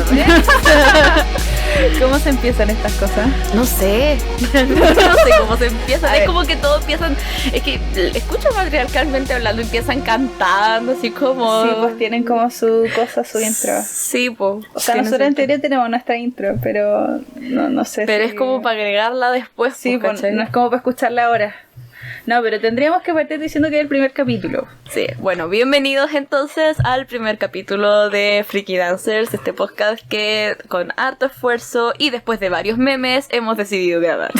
Cuéntame. ¿Cómo se empiezan estas cosas? No sé. No sé cómo se empiezan. Es como que todos empiezan. Es que escucho matriarcalmente hablando, empiezan cantando, así como. Sí, pues tienen como su cosa, su intro. Sí, pues. O sea, nosotros en teoría tenemos nuestra intro, pero no sé. Pero si... es como para agregarla después. Sí, pues, no es como para escucharla ahora. No, pero tendríamos que partir diciendo que es el primer capítulo. Sí, bueno, bienvenidos entonces al primer capítulo de Freaky Dancers, este podcast que con harto esfuerzo y después de varios memes hemos decidido grabar.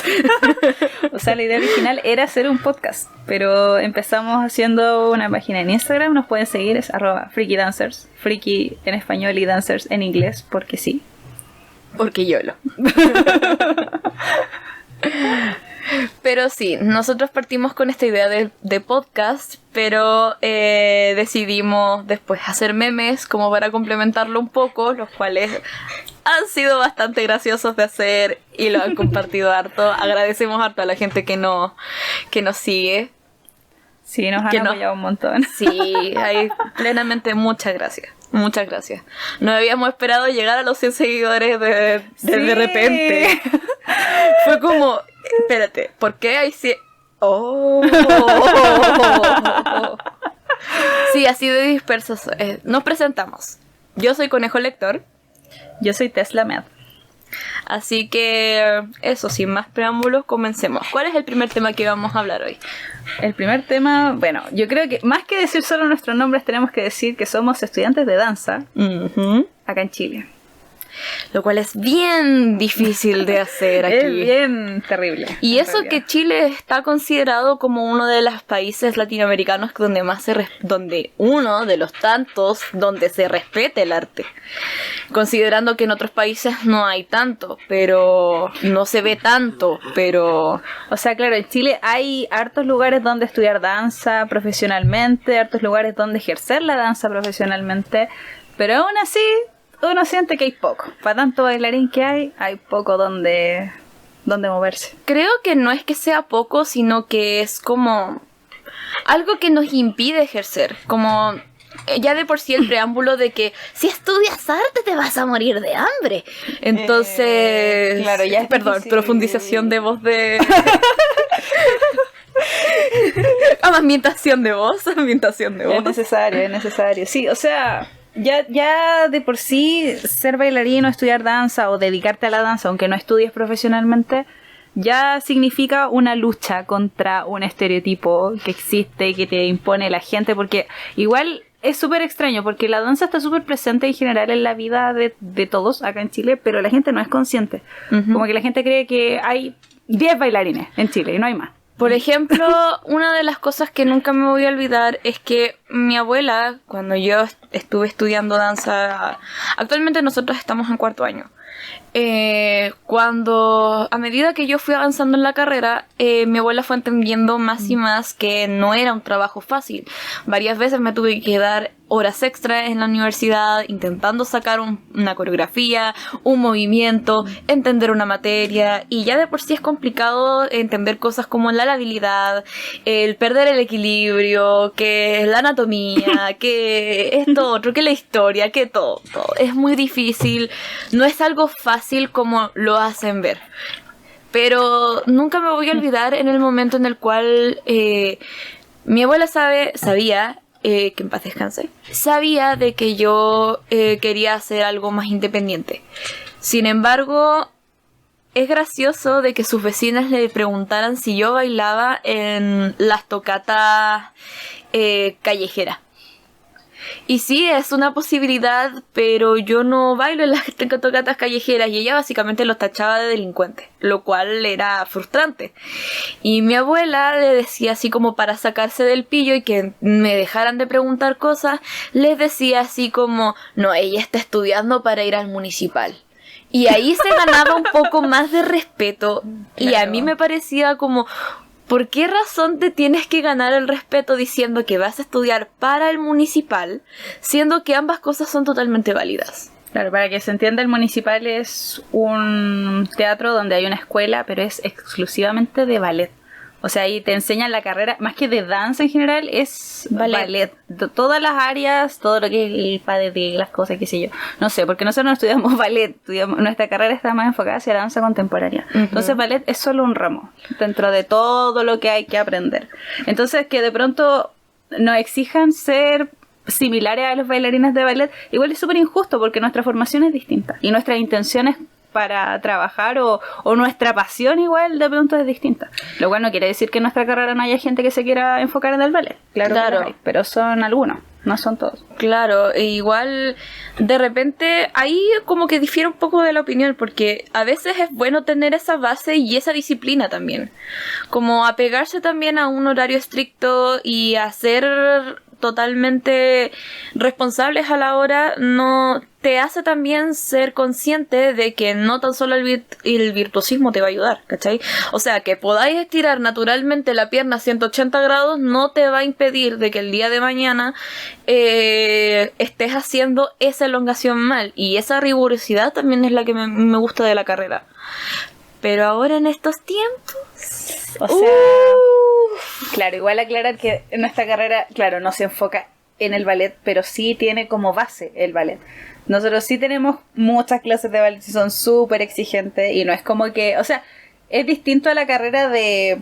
O sea, la idea original era hacer un podcast, pero empezamos haciendo una página en Instagram, nos pueden seguir, es @freakydancers, freaky en español y dancers en inglés, porque sí. Porque YOLO. Pero sí, nosotros partimos con esta idea de podcast, pero decidimos después hacer memes como para complementarlo un poco, los cuales han sido bastante graciosos de hacer y lo han compartido harto. Agradecemos harto a la gente que nos sigue. Sí, nos han apoyado un montón. Sí, hay plenamente muchas gracias. Muchas gracias. No habíamos esperado llegar a los 100 seguidores de repente. Fue como, espérate, ¿por qué hay 100? Oh. Sí, así de dispersos. Nos presentamos. Yo soy Conejo Lector. Yo soy Tesla Med. Así que eso, sin más preámbulos, comencemos. ¿Cuál es el primer tema que vamos a hablar hoy? El primer tema, bueno, yo creo que más que decir solo nuestros nombres, tenemos que decir que somos estudiantes de danza acá en Chile. Lo cual es bien difícil de hacer aquí. Es bien terrible. Y eso realidad. Que Chile está considerado como uno de los países latinoamericanos donde uno de los tantos donde se respete el arte. Considerando que en otros países no hay tanto, pero no se ve tanto, pero... O sea, claro, en Chile hay hartos lugares donde estudiar danza profesionalmente, hartos lugares donde ejercer la danza profesionalmente, pero aún así... uno siente que hay poco. Para tanto bailarín que hay poco donde moverse. Creo que no es que sea poco, sino que es como algo que nos impide ejercer. Como ya de por sí el preámbulo de que si estudias arte te vas a morir de hambre. Entonces... claro, ya es perdón, difícil. Profundización de voz de... ambientación de voz. Es necesario. Sí, o sea... Ya de por sí ser bailarín o estudiar danza o dedicarte a la danza, aunque no estudies profesionalmente, ya significa una lucha contra un estereotipo que existe, que te impone la gente, porque igual es súper extraño, porque la danza está súper presente en general en la vida de todos acá en Chile, pero la gente no es consciente. Como que la gente cree que hay 10 bailarines en Chile y no hay más. Por ejemplo, una de las cosas que nunca me voy a olvidar es que mi abuela, cuando yo estuve estudiando danza, actualmente nosotros estamos en 4º año, cuando a medida que yo fui avanzando en la carrera, mi abuela fue entendiendo más y más que no era un trabajo fácil. Varias veces me tuve que dar horas extra en la universidad intentando sacar una coreografía, un movimiento, entender una materia, y ya de por sí es complicado entender cosas como la habilidad, el perder el equilibrio, que la anatomía, que esto otro, que la historia, que todo. Es muy difícil, no es algo fácil como lo hacen ver. Pero nunca me voy a olvidar en el momento en el cual mi abuela sabía que en paz descanse, sabía de que yo quería hacer algo más independiente. Sin embargo, es gracioso de que sus vecinas le preguntaran si yo bailaba en las tocatas callejeras. Y sí, es una posibilidad, pero yo no bailo en las tocatas callejeras, y ella básicamente los tachaba de delincuentes, lo cual era frustrante. Y mi abuela le decía así como para sacarse del pillo y que me dejaran de preguntar cosas, les decía así como, no, ella está estudiando para ir al municipal. Y ahí se ganaba un poco más de respeto. Claro. Y a mí me parecía como... ¿por qué razón te tienes que ganar el respeto diciendo que vas a estudiar para el municipal, siendo que ambas cosas son totalmente válidas? Claro, para que se entienda, el municipal es un teatro donde hay una escuela, pero es exclusivamente de ballet. O sea, ahí te enseñan la carrera, más que de danza en general, es ballet. Todas las áreas, todo lo que es el padre de las cosas, qué sé yo. No sé, porque nosotros no estudiamos ballet, nuestra carrera está más enfocada hacia la danza contemporánea. Entonces ballet es solo un ramo dentro de todo lo que hay que aprender. Entonces que de pronto nos exijan ser similares a los bailarines de ballet, igual es súper injusto porque nuestra formación es distinta y nuestras intenciones para trabajar o nuestra pasión igual de pronto es distinta. Lo cual no quiere decir que en nuestra carrera no haya gente que se quiera enfocar en el ballet. Claro. Que lo hay, pero son algunos, no son todos. Claro, e igual de repente ahí como que difiere un poco de la opinión, porque a veces es bueno tener esa base y esa disciplina también. Como apegarse también a un horario estricto y hacer totalmente responsables a la hora, no te hace también ser consciente de que no tan solo el virtuosismo te va a ayudar, ¿cachai? O sea, que podáis estirar naturalmente la pierna a 180 grados no te va a impedir de que el día de mañana estés haciendo esa elongación mal, y esa rigurosidad también es la que me gusta de la carrera. Pero ahora en estos tiempos, o sea, claro, igual aclarar que nuestra carrera, claro, no se enfoca en el ballet, pero sí tiene como base el ballet. Nosotros sí tenemos muchas clases de ballet y son súper exigentes, y no es como que, o sea, es distinto a la carrera de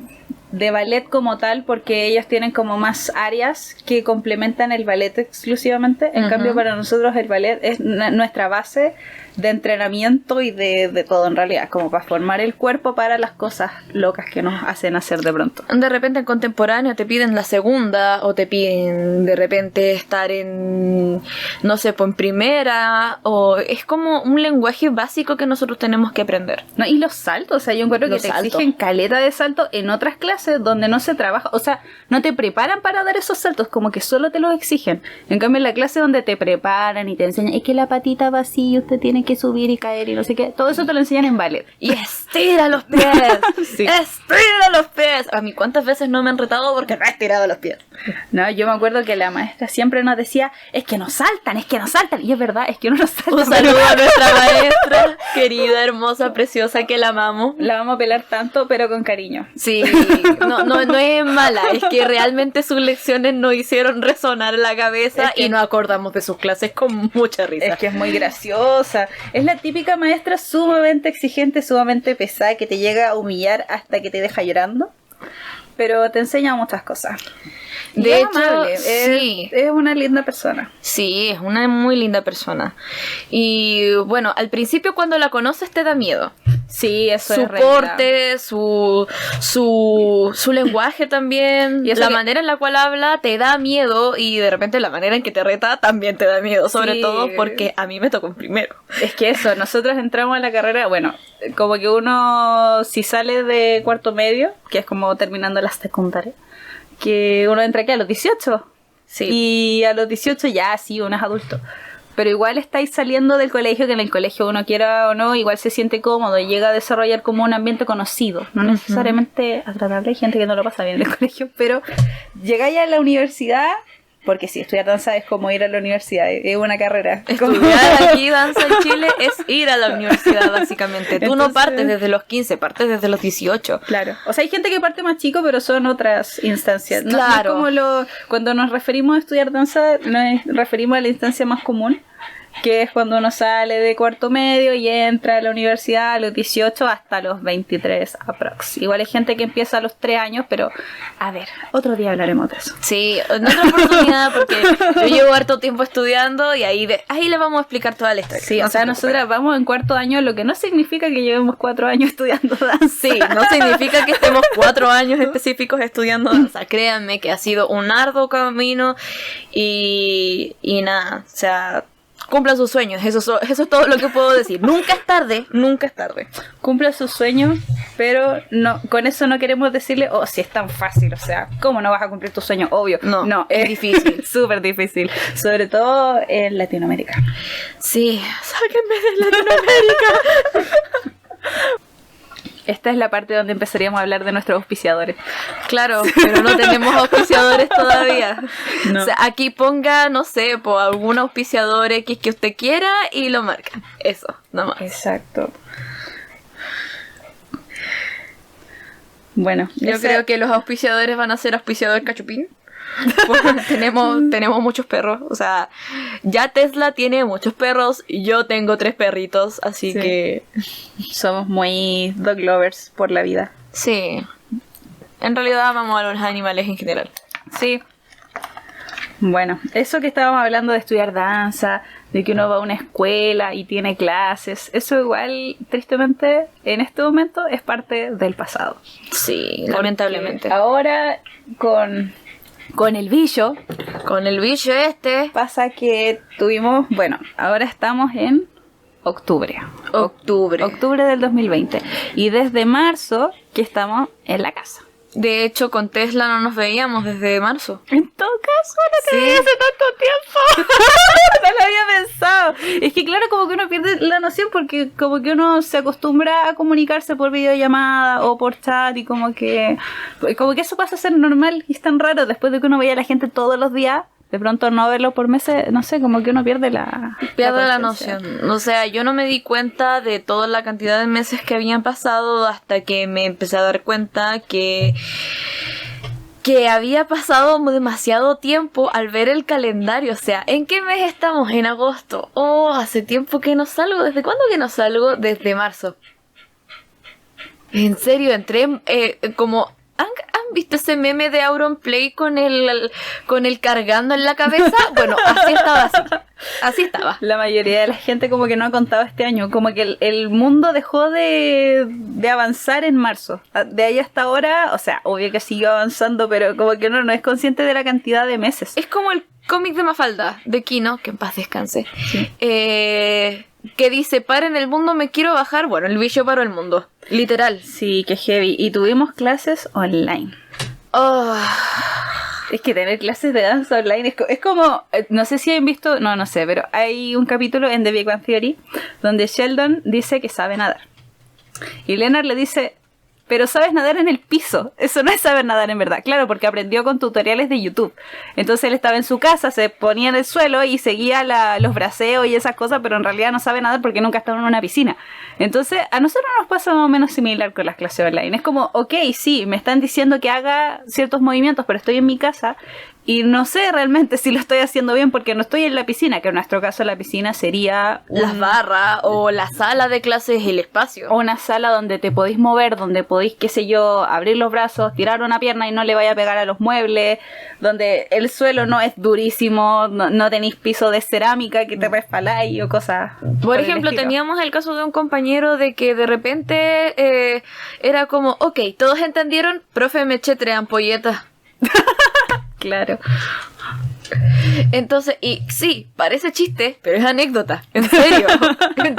ballet como tal, porque ellos tienen como más áreas que complementan el ballet exclusivamente. En cambio, para nosotros el ballet es nuestra base de entrenamiento y de todo en realidad, como para formar el cuerpo para las cosas locas que nos hacen hacer de pronto. De repente en contemporáneo te piden la segunda, o te piden de repente estar en, no sé, pues en primera, o es como un lenguaje básico que nosotros tenemos que aprender. No, y los saltos, o sea, yo encuentro que te exigen caleta de salto en otras clases donde no se trabaja, o sea, no te preparan para dar esos saltos, como que solo te los exigen. En cambio en la clase donde te preparan y te enseñan, es que la patita va así, usted tiene que subir y caer y no sé qué, todo eso te lo enseñan en ballet. Y estira los pies. Sí. Estira los pies. A mí cuántas veces no me han retado porque no he estirado los pies. No, yo me acuerdo que la maestra siempre nos decía, es que no saltan, y es verdad, es que uno no salta. Un saludo a nuestra maestra, querida, hermosa, preciosa, que la amamos. La vamos a pelar tanto, pero con cariño. Sí, no es mala, es que realmente sus lecciones nos hicieron resonar en la cabeza, y nos acordamos de sus clases con mucha risa. Es que es muy graciosa. Es la típica maestra sumamente exigente, sumamente pesada, que te llega a humillar hasta que te deja llorando, pero te enseña muchas cosas. De hecho, amable, sí. Es una linda persona. Sí, es una muy linda persona. Y bueno, al principio cuando la conoces te da miedo. Sí, eso su es realidad. porte, su lenguaje también, y la manera en la cual habla te da miedo, y de repente la manera en que te reta también te da miedo, sobre todo porque a mí me tocó en primero. Es que eso, nosotros entramos a la carrera, bueno, como que uno si sale de cuarto medio, que es como terminando la secundaria, que uno entra aquí a los 18. Sí. Y a los 18 ya sí, uno es adulto. Pero igual estáis saliendo del colegio, que en el colegio uno quiera o no, igual se siente cómodo y llega a desarrollar como un ambiente conocido. No necesariamente agradable, hay gente que no lo pasa bien en el colegio, pero llegáis a la universidad, porque sí, estudiar danza es como ir a la universidad, es una carrera. Estudiar aquí danza en Chile es ir a la universidad, básicamente. Tú no partes desde los 15, partes desde los 18. Claro. O sea, hay gente que parte más chico, pero son otras instancias. No, claro. No es como cuando nos referimos a estudiar danza, nos referimos a la instancia más común, que es cuando uno sale de cuarto medio y entra a la universidad a los 18 hasta los 23 aprox. Igual hay gente que empieza a los 3 años, pero a ver, otro día hablaremos de eso. Sí, en otra oportunidad, porque yo llevo harto tiempo estudiando y ahí le vamos a explicar toda la historia. Sí, o sea, nosotras vamos en cuarto año, lo que no significa que llevemos 4 años estudiando danza. Sí, no significa que estemos 4 años específicos estudiando danza. Créanme que ha sido un arduo camino y nada, o sea, cumplan sus sueños, eso es todo lo que puedo decir. Nunca es tarde, nunca es tarde. Cumpla sus sueños, pero no, con eso no queremos decirle, oh, si es tan fácil, o sea, ¿cómo no vas a cumplir tus sueños? Obvio. No, es difícil. Súper difícil, sobre todo en Latinoamérica. Sí, sáquenme de Latinoamérica. Esta es la parte donde empezaríamos a hablar de nuestros auspiciadores. Claro, pero no tenemos auspiciadores todavía. No. O sea, aquí ponga, no sé, por algún auspiciador X que usted quiera y lo marcan. Eso, nomás. Exacto. Bueno, yo creo que los auspiciadores van a ser auspiciador cachupín. Porque tenemos muchos perros. O sea, ya Tesla tiene muchos perros y yo tengo 3 perritos, así que somos muy dog lovers por la vida. Sí. En realidad amamos a los animales en general. Sí. Bueno, eso que estábamos hablando de estudiar danza, de que uno va a una escuela y tiene clases, eso igual, tristemente, en este momento es parte del pasado. Sí, lamentablemente. Ahora, con el bicho, pasa que tuvimos, bueno, ahora estamos en octubre del 2020. Y desde marzo que estamos en la casa. De hecho, con Tesla no nos veíamos desde marzo. En todo caso, no te veía hace tanto tiempo. No lo había pensado. Es que claro, como que uno pierde la noción porque como que uno se acostumbra a comunicarse por videollamada o por chat y como que eso pasa a ser normal y es tan raro después de que uno veía a la gente todos los días. De pronto no verlo por meses, no sé, como que uno pierde la noción. O sea, yo no me di cuenta de toda la cantidad de meses que habían pasado hasta que me empecé a dar cuenta que había pasado demasiado tiempo al ver el calendario. O sea, ¿en qué mes estamos? En agosto. Oh, hace tiempo que no salgo. ¿Desde cuándo que no salgo? Desde marzo. En serio, entré como... ¿Han visto ese meme de Auronplay con el cargando en la cabeza? Bueno, así estaba. La mayoría de la gente como que no ha contado este año, como que el mundo dejó de avanzar en marzo. De ahí hasta ahora, o sea, obvio que siguió avanzando, pero como que no es consciente de la cantidad de meses. Es como el cómic de Mafalda, de Kino, que en paz descanse. Sí. Que dice, paren el mundo, me quiero bajar. Bueno, el bicho paró el mundo. Literal. Sí, qué heavy. Y tuvimos clases online. Oh. Es que tener clases de danza online es como... No sé si han visto... No sé, pero hay un capítulo en The Big Bang Theory donde Sheldon dice que sabe nadar. Y Leonard le dice... Pero sabes nadar en el piso. Eso no es saber nadar en verdad. Claro, porque aprendió con tutoriales de YouTube. Entonces él estaba en su casa, se ponía en el suelo y seguía los braceos y esas cosas, pero en realidad no sabe nadar porque nunca ha estado en una piscina. Entonces a nosotros nos pasa más o menos similar con las clases online. Es como, ok, sí, me están diciendo que haga ciertos movimientos, pero estoy en mi casa y no sé realmente si lo estoy haciendo bien porque no estoy en la piscina, que en nuestro caso la piscina sería... las barras o la sala de clases, el espacio. O una sala donde te podéis mover, donde podéis, qué sé yo, abrir los brazos, tirar una pierna y no le vaya a pegar a los muebles, donde el suelo no es durísimo, no tenéis piso de cerámica que te resbaláis o cosas. Por ejemplo, teníamos el caso de un compañero de que de repente era como, ok, todos entendieron, profe, me eché 3 ampolletas. Claro. Entonces, y sí, parece chiste, pero es anécdota, en serio.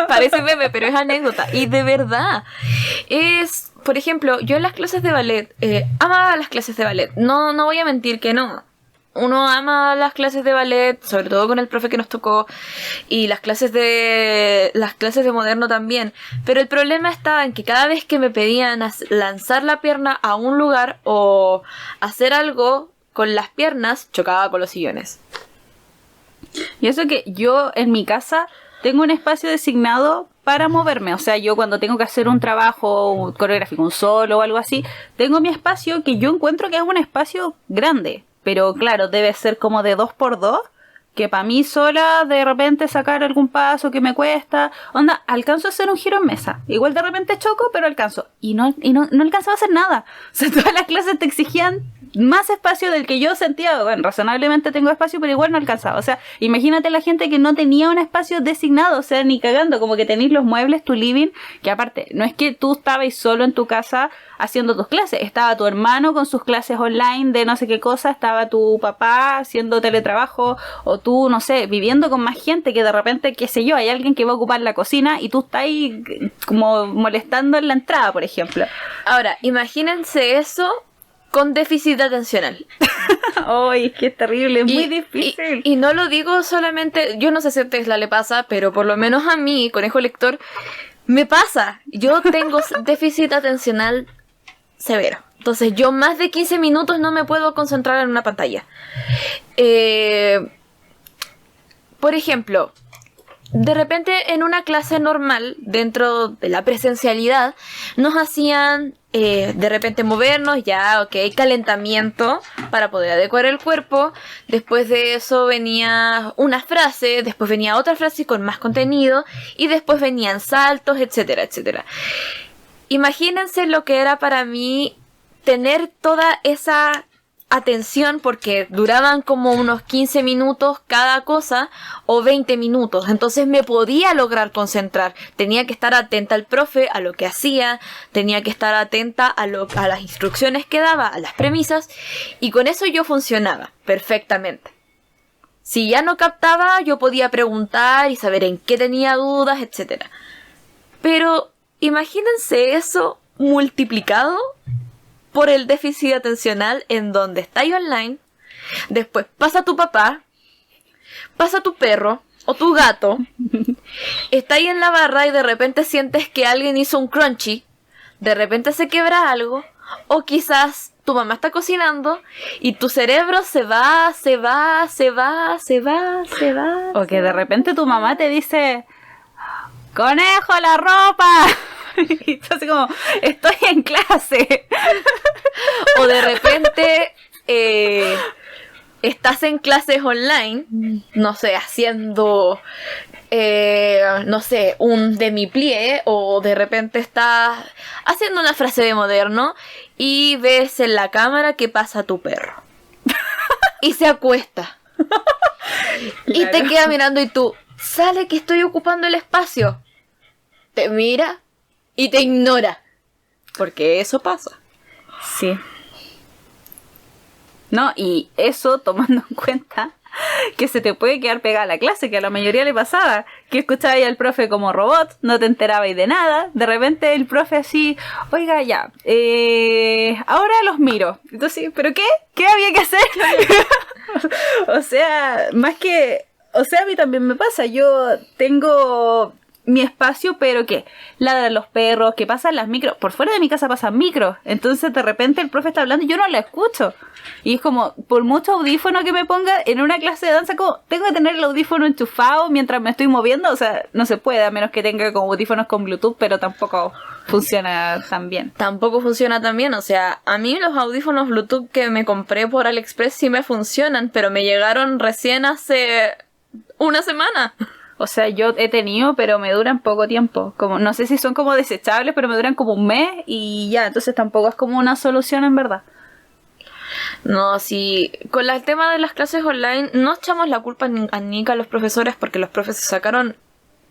Parece meme, pero es anécdota. Y de verdad, es, por ejemplo, yo en las clases de ballet, amaba las clases de ballet. No voy a mentir que no. Uno ama las clases de ballet, sobre todo con el profe que nos tocó, y las clases de moderno también. Pero el problema estaba en que cada vez que me pedían lanzar la pierna a un lugar o hacer algo con las piernas, chocaba con los sillones. Y eso que yo en mi casa tengo un espacio designado para moverme. O sea, yo cuando tengo que hacer un trabajo coreográfico, un solo o algo así, tengo mi espacio que yo encuentro que es un espacio grande. Pero claro, debe ser como de 2x2, que para mí sola de repente sacar algún paso que me cuesta, onda, alcanzo a hacer un giro en mesa, igual de repente choco, pero alcanzo, y no alcanzaba a hacer nada. O sea, todas las clases te exigían más espacio del que yo sentía. Bueno, razonablemente tengo espacio, pero igual no alcanzaba. O sea, imagínate la gente que no tenía un espacio designado, o sea, ni cagando, como que tenéis los muebles, tu living, que aparte, no es que tú estabas solo en tu casa haciendo tus clases, estaba tu hermano con sus clases online de no sé qué cosa, estaba tu papá haciendo teletrabajo, o tú, no sé, viviendo con más gente que de repente, qué sé yo, hay alguien que va a ocupar la cocina y tú estás ahí como molestando en la entrada, por ejemplo. Ahora, imagínense eso con déficit atencional. Ay, es que es terrible, es muy difícil. Y no lo digo solamente, yo no sé si a Tesla le pasa, pero por lo menos a mí, conejo lector, me pasa. Yo tengo déficit atencional severo. Entonces yo más de 15 minutos no me puedo concentrar en una pantalla. Por ejemplo, de repente en una clase normal, dentro de la presencialidad, nos hacían de repente movernos, ya, ok, calentamiento para poder adecuar el cuerpo. Después de eso venía una frase, después venía otra frase con más contenido y después venían saltos, etcétera, etcétera. Imagínense lo que era para mí tener toda esa atención, porque duraban como unos 15 minutos cada cosa o 20 minutos, entonces me podía lograr concentrar. Tenía que estar atenta al profe, a lo que hacía, tenía que estar atenta a las instrucciones que daba, a las premisas, y con eso yo funcionaba perfectamente. Si ya no captaba, yo podía preguntar y saber en qué tenía dudas, etc. Pero imagínense eso multiplicado por el déficit atencional, en donde estáis online, después pasa tu papá, pasa tu perro o tu gato, estáis en la barra y de repente sientes que alguien hizo un crunchy, de repente se quebra algo, o quizás tu mamá está cocinando y tu cerebro se va. O que de repente tu mamá te dice, ¡conejo, la ropa! Y tú así como, estoy en clase. O de repente estás en clases online, no sé, haciendo, no sé, un demi-plié, o de repente estás haciendo una frase de moderno y ves en la cámara que pasa tu perro. Y se acuesta. Y te queda mirando y tú, sale que estoy ocupando el espacio. Te mira y te ignora. Porque eso pasa. Sí. No, y eso tomando en cuenta que se te puede quedar pegada la clase, que a la mayoría le pasaba, que escuchabas al profe como robot, no te enterabas de nada, de repente el profe así, oiga ya, ahora los miro. Entonces, ¿pero qué? ¿Qué había que hacer? O sea, más que, o sea, a mí también me pasa, yo tengo mi espacio, pero ¿qué? Ladran los perros, que pasan las micros, por fuera de mi casa pasan micros, entonces de repente el profe está hablando y yo no lo escucho, y es como, por mucho audífono que me ponga en una clase de danza, como, tengo que tener el audífono enchufado mientras me estoy moviendo, o sea, no se puede, a menos que tenga como audífonos con Bluetooth, pero tampoco funciona tan bien. Tampoco funciona tan bien, o sea, a mí los audífonos Bluetooth que me compré por AliExpress sí me funcionan, pero me llegaron recién hace una semana. O sea, yo he tenido, pero me duran poco tiempo. Como, no sé si son como desechables, pero me duran como un mes y ya. Entonces tampoco es como una solución en verdad. No, sí. Con el tema de las clases online, no echamos la culpa ni a los profesores, porque los profesores sacaron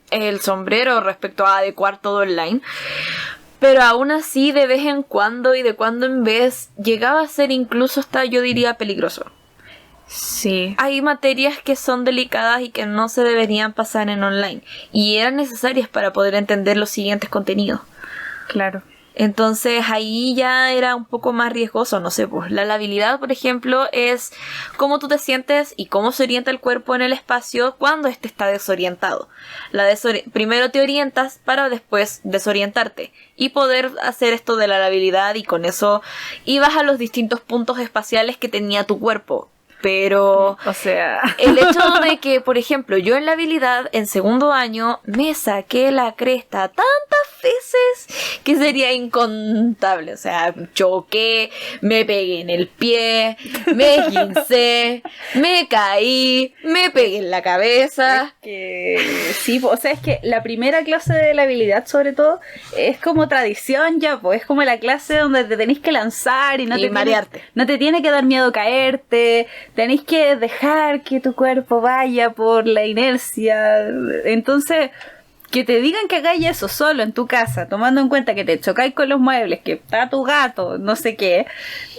el sombrero respecto a adecuar todo online. Pero aún así, de vez en cuando y de cuando en vez, llegaba a ser incluso hasta, yo diría, peligroso. Sí. Hay materias que son delicadas y que no se deberían pasar en online, y eran necesarias para poder entender los siguientes contenidos. Claro. Entonces ahí ya era un poco más riesgoso, no sé, pues la labilidad, por ejemplo, es cómo tú te sientes y cómo se orienta el cuerpo en el espacio cuando éste está desorientado. Primero te orientas para después desorientarte y poder hacer esto de la labilidad, y con eso ibas a los distintos puntos espaciales que tenía tu cuerpo. Pero, o sea, el hecho de que, por ejemplo, yo en la habilidad, en segundo año, me saqué la cresta tantas veces que sería incontable. O sea, choqué, me pegué en el pie, me esguincé, me caí, me pegué en la cabeza. Es que, sí, o sea, es que la primera clase de la habilidad, sobre todo, es como tradición ya, pues, es como la clase donde te tenés que lanzar y no te marearte. No te tiene que dar miedo caerte. Tenéis que dejar que tu cuerpo vaya por la inercia. Entonces, que te digan que hagáis eso solo en tu casa, tomando en cuenta que te chocáis con los muebles, que está tu gato, no sé qué,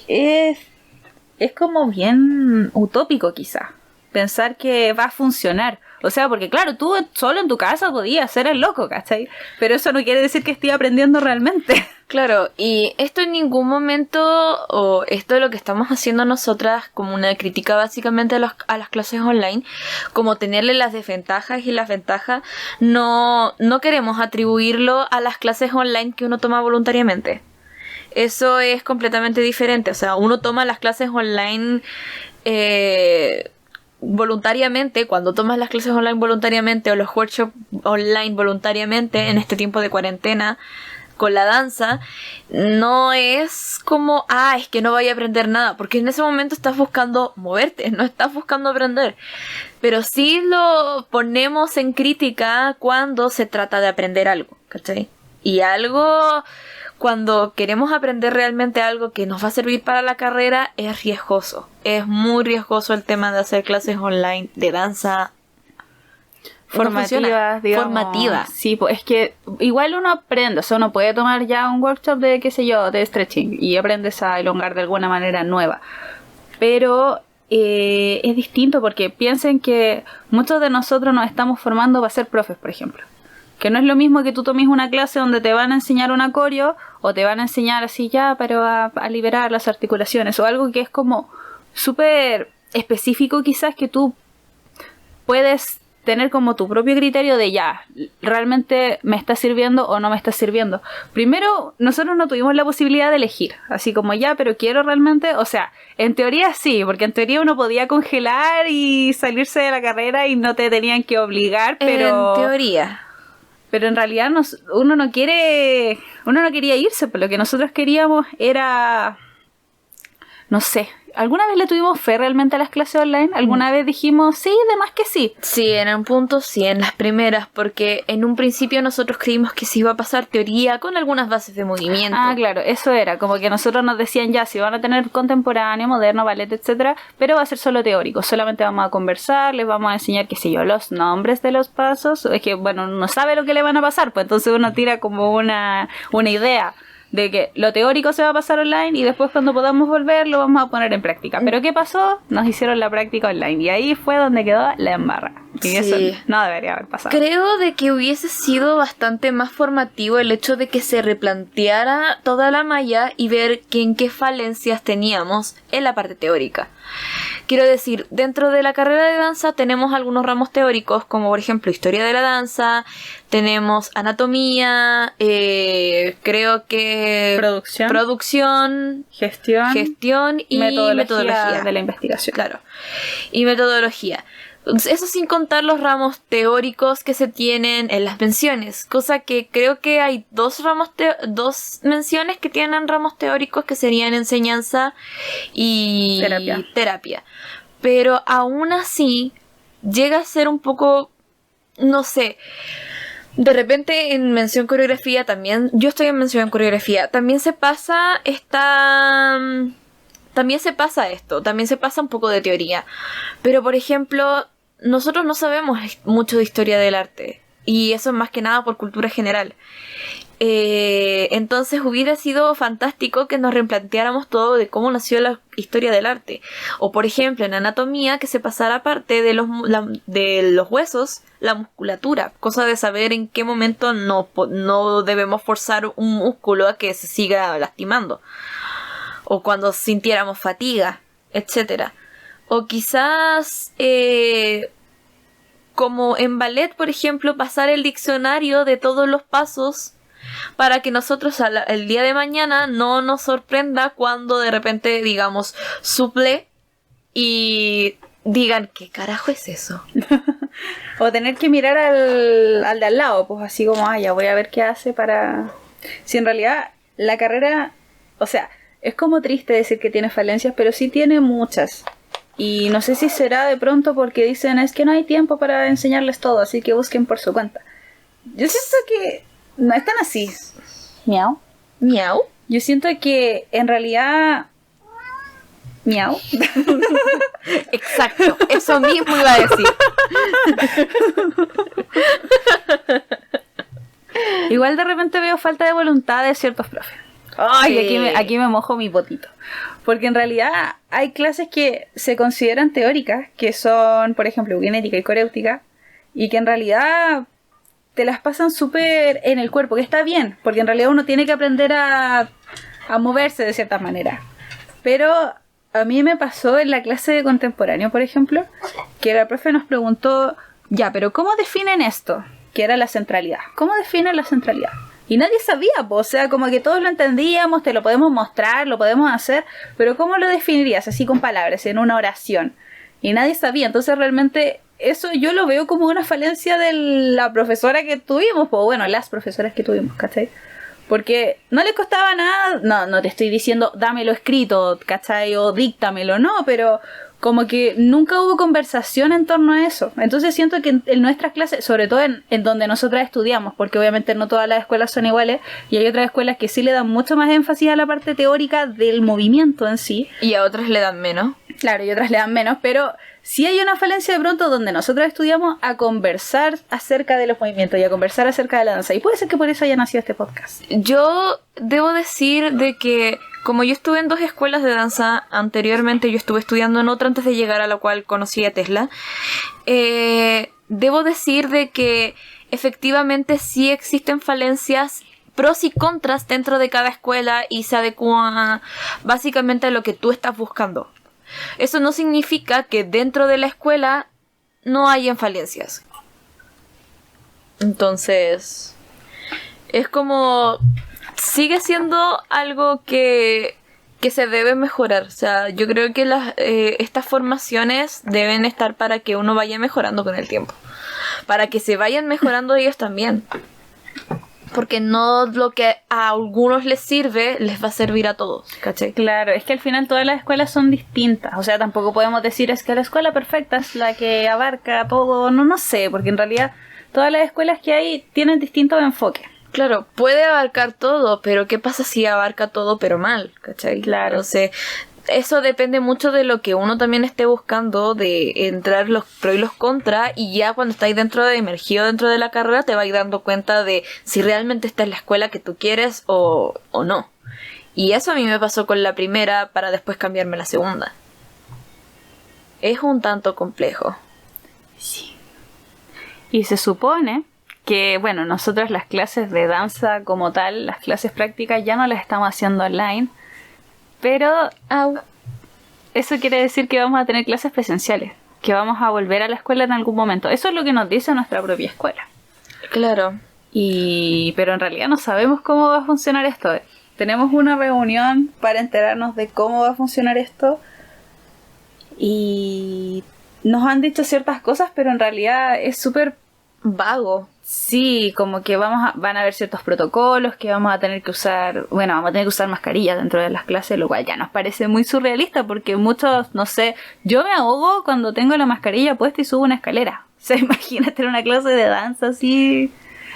es como bien utópico quizá. Pensar que va a funcionar. O sea, porque claro, tú solo en tu casa podías ser el loco, ¿cachai? Pero eso no quiere decir que estés aprendiendo realmente. Claro, y esto en ningún momento, o esto de lo que estamos haciendo nosotras como una crítica básicamente a las clases online, como tenerle las desventajas y las ventajas, no queremos atribuirlo a las clases online que uno toma voluntariamente. Eso es completamente diferente. O sea, uno toma las clases online voluntariamente, cuando tomas las clases online voluntariamente o los workshops online voluntariamente en este tiempo de cuarentena con la danza, no es como, es que no vaya a aprender nada, porque en ese momento estás buscando moverte, no estás buscando aprender. Pero sí lo ponemos en crítica cuando se trata de aprender algo, ¿cachai? Y algo, cuando queremos aprender realmente algo que nos va a servir para la carrera, es riesgoso. Es muy riesgoso el tema de hacer clases online de danza formativas, digamos. Formativas. Sí, pues es que igual uno aprende, o sea, uno puede tomar ya un workshop de, qué sé yo, de stretching y aprendes a elongar de alguna manera nueva. Pero es distinto porque piensen que muchos de nosotros nos estamos formando para ser profes, por ejemplo. Que no es lo mismo que tú tomes una clase donde te van a enseñar un coreo o te van a enseñar así ya, pero a liberar las articulaciones o algo que es como súper específico quizás que tú puedes tener como tu propio criterio de ya, realmente me está sirviendo o no me está sirviendo. Primero, nosotros no tuvimos la posibilidad de elegir, así como ya, pero quiero realmente, o sea, en teoría sí, porque en teoría uno podía congelar y salirse de la carrera y no te tenían que obligar, pero... En teoría. Pero en realidad uno no quería irse, pero lo que nosotros queríamos era, no sé, ¿alguna vez le tuvimos fe realmente a las clases online? ¿Alguna vez dijimos, sí, de más que sí? Sí, en un punto sí, en las primeras, porque en un principio nosotros creímos que se iba a pasar teoría con algunas bases de movimiento. Ah, claro, eso era, como que nosotros nos decían ya, si van a tener contemporáneo, moderno, ballet, etcétera, pero va a ser solo teórico, solamente vamos a conversar, les vamos a enseñar, qué sé yo, los nombres de los pasos, es que, bueno, uno no sabe lo que le van a pasar, pues entonces uno tira como una idea de que lo teórico se va a pasar online y después cuando podamos volver lo vamos a poner en práctica. ¿Pero qué pasó? Nos hicieron la práctica online y ahí fue donde quedó la embarra. Y eso no debería haber pasado. Creo de que hubiese sido bastante más formativo el hecho de que se replanteara toda la malla y ver en qué falencias teníamos en la parte teórica. Quiero decir, dentro de la carrera de danza tenemos algunos ramos teóricos, como por ejemplo historia de la danza, tenemos anatomía, creo que producción, gestión y metodología de la investigación. Claro, y metodología. Eso sin contar los ramos teóricos que se tienen en las menciones, cosa que creo que hay dos menciones que tienen ramos teóricos que serían enseñanza y terapia. Pero aún así llega a ser un poco, no sé, de repente en mención coreografía también, yo estoy en mención coreografía, también se pasa también se pasa un poco de teoría. Pero por ejemplo, nosotros no sabemos mucho de historia del arte. Y eso es más que nada por cultura general. Entonces hubiera sido fantástico que nos replanteáramos todo de cómo nació la historia del arte. O por ejemplo en anatomía que se pasara parte de los huesos, la musculatura. Cosa de saber en qué momento no debemos forzar un músculo a que se siga lastimando. O cuando sintiéramos fatiga, etcétera. O quizás, como en ballet, por ejemplo, pasar el diccionario de todos los pasos para que nosotros el día de mañana no nos sorprenda cuando de repente digamos suple y digan, ¿qué carajo es eso? O tener que mirar al de al lado, pues así como, ya voy a ver qué hace para... Si en realidad la carrera, o sea, es como triste decir que tiene falencias, pero sí tiene muchas. Y no sé si será de pronto porque dicen es que no hay tiempo para enseñarles todo, así que busquen por su cuenta. Yo siento que no es tan así. Miau. Miau. Yo siento que en realidad... Miau. Exacto, eso mismo iba a decir. Igual de repente veo falta de voluntad de ciertos profes. Ay, sí. Aquí me mojo mi potito. Porque en realidad hay clases que se consideran teóricas, que son, por ejemplo, eugenética y coréutica, y que en realidad te las pasan súper en el cuerpo, que está bien, porque en realidad uno tiene que aprender a moverse de cierta manera. Pero a mí me pasó en la clase de contemporáneo, por ejemplo, que la profe nos preguntó, ya, pero ¿cómo definen esto? Que era la centralidad. ¿Cómo definen la centralidad? Y nadie sabía, o sea, como que todos lo entendíamos, te lo podemos mostrar, lo podemos hacer, pero ¿cómo lo definirías así con palabras, en una oración? y nadie sabía. Entonces realmente eso yo lo veo como una falencia de la profesora que tuvimos, o bueno, las profesoras que tuvimos, ¿cachai? Porque no les costaba nada, no te estoy diciendo dámelo escrito, ¿cachai? O díctamelo, no, pero como que nunca hubo conversación en torno a eso. Entonces siento que en nuestras clases, sobre todo en donde nosotras estudiamos, porque obviamente no todas las escuelas son iguales, y hay otras escuelas que sí le dan mucho más énfasis a la parte teórica del movimiento en sí. Y a otras le dan menos. Claro, y otras le dan menos, pero sí hay una falencia de pronto donde nosotros estudiamos a conversar acerca de los movimientos y a conversar acerca de la danza. Y puede ser que por eso haya nacido este podcast. Yo debo decir de que como yo estuve en 2 escuelas de danza anteriormente, yo estuve estudiando en otra antes de llegar a la cual conocí a Tesla, debo decir de que efectivamente sí existen falencias, pros y contras dentro de cada escuela y se adecua básicamente a lo que tú estás buscando. Eso no significa que dentro de la escuela no hayan falencias. Entonces, es como... sigue siendo algo que se debe mejorar. O sea, yo creo que estas formaciones deben estar para que uno vaya mejorando con el tiempo. Para que se vayan mejorando ellos también. Porque no lo que a algunos les sirve, les va a servir a todos, ¿cachai? Claro, es que al final todas las escuelas son distintas. O sea, tampoco podemos decir es que la escuela perfecta es la que abarca todo. No sé, porque en realidad todas las escuelas que hay tienen distintos enfoques. Claro, puede abarcar todo, pero ¿qué pasa si abarca todo pero mal? ¿Cachai? Claro. Entonces, eso depende mucho de lo que uno también esté buscando, de entrar los pros y los contras, y ya cuando estáis emergido dentro de la carrera, te vais dando cuenta de si realmente esta es la escuela que tú quieres o no. Y eso a mí me pasó con la primera para después cambiarme a la segunda. Es un tanto complejo. Sí. Y se supone que, bueno, nosotros las clases de danza como tal, las clases prácticas ya no las estamos haciendo online, pero eso quiere decir que vamos a tener clases presenciales, que vamos a volver a la escuela en algún momento. Eso es lo que nos dice nuestra propia escuela. Claro. Pero en realidad no sabemos cómo va a funcionar esto. Tenemos una reunión para enterarnos de cómo va a funcionar esto y nos han dicho ciertas cosas, pero en realidad es súper vago. Sí, como que van a haber ciertos protocolos que vamos a tener que usar, bueno, vamos a tener que usar mascarillas dentro de las clases, lo cual ya nos parece muy surrealista porque muchos, no sé, yo me ahogo cuando tengo la mascarilla puesta y subo una escalera. O sea, imagínate una clase de danza así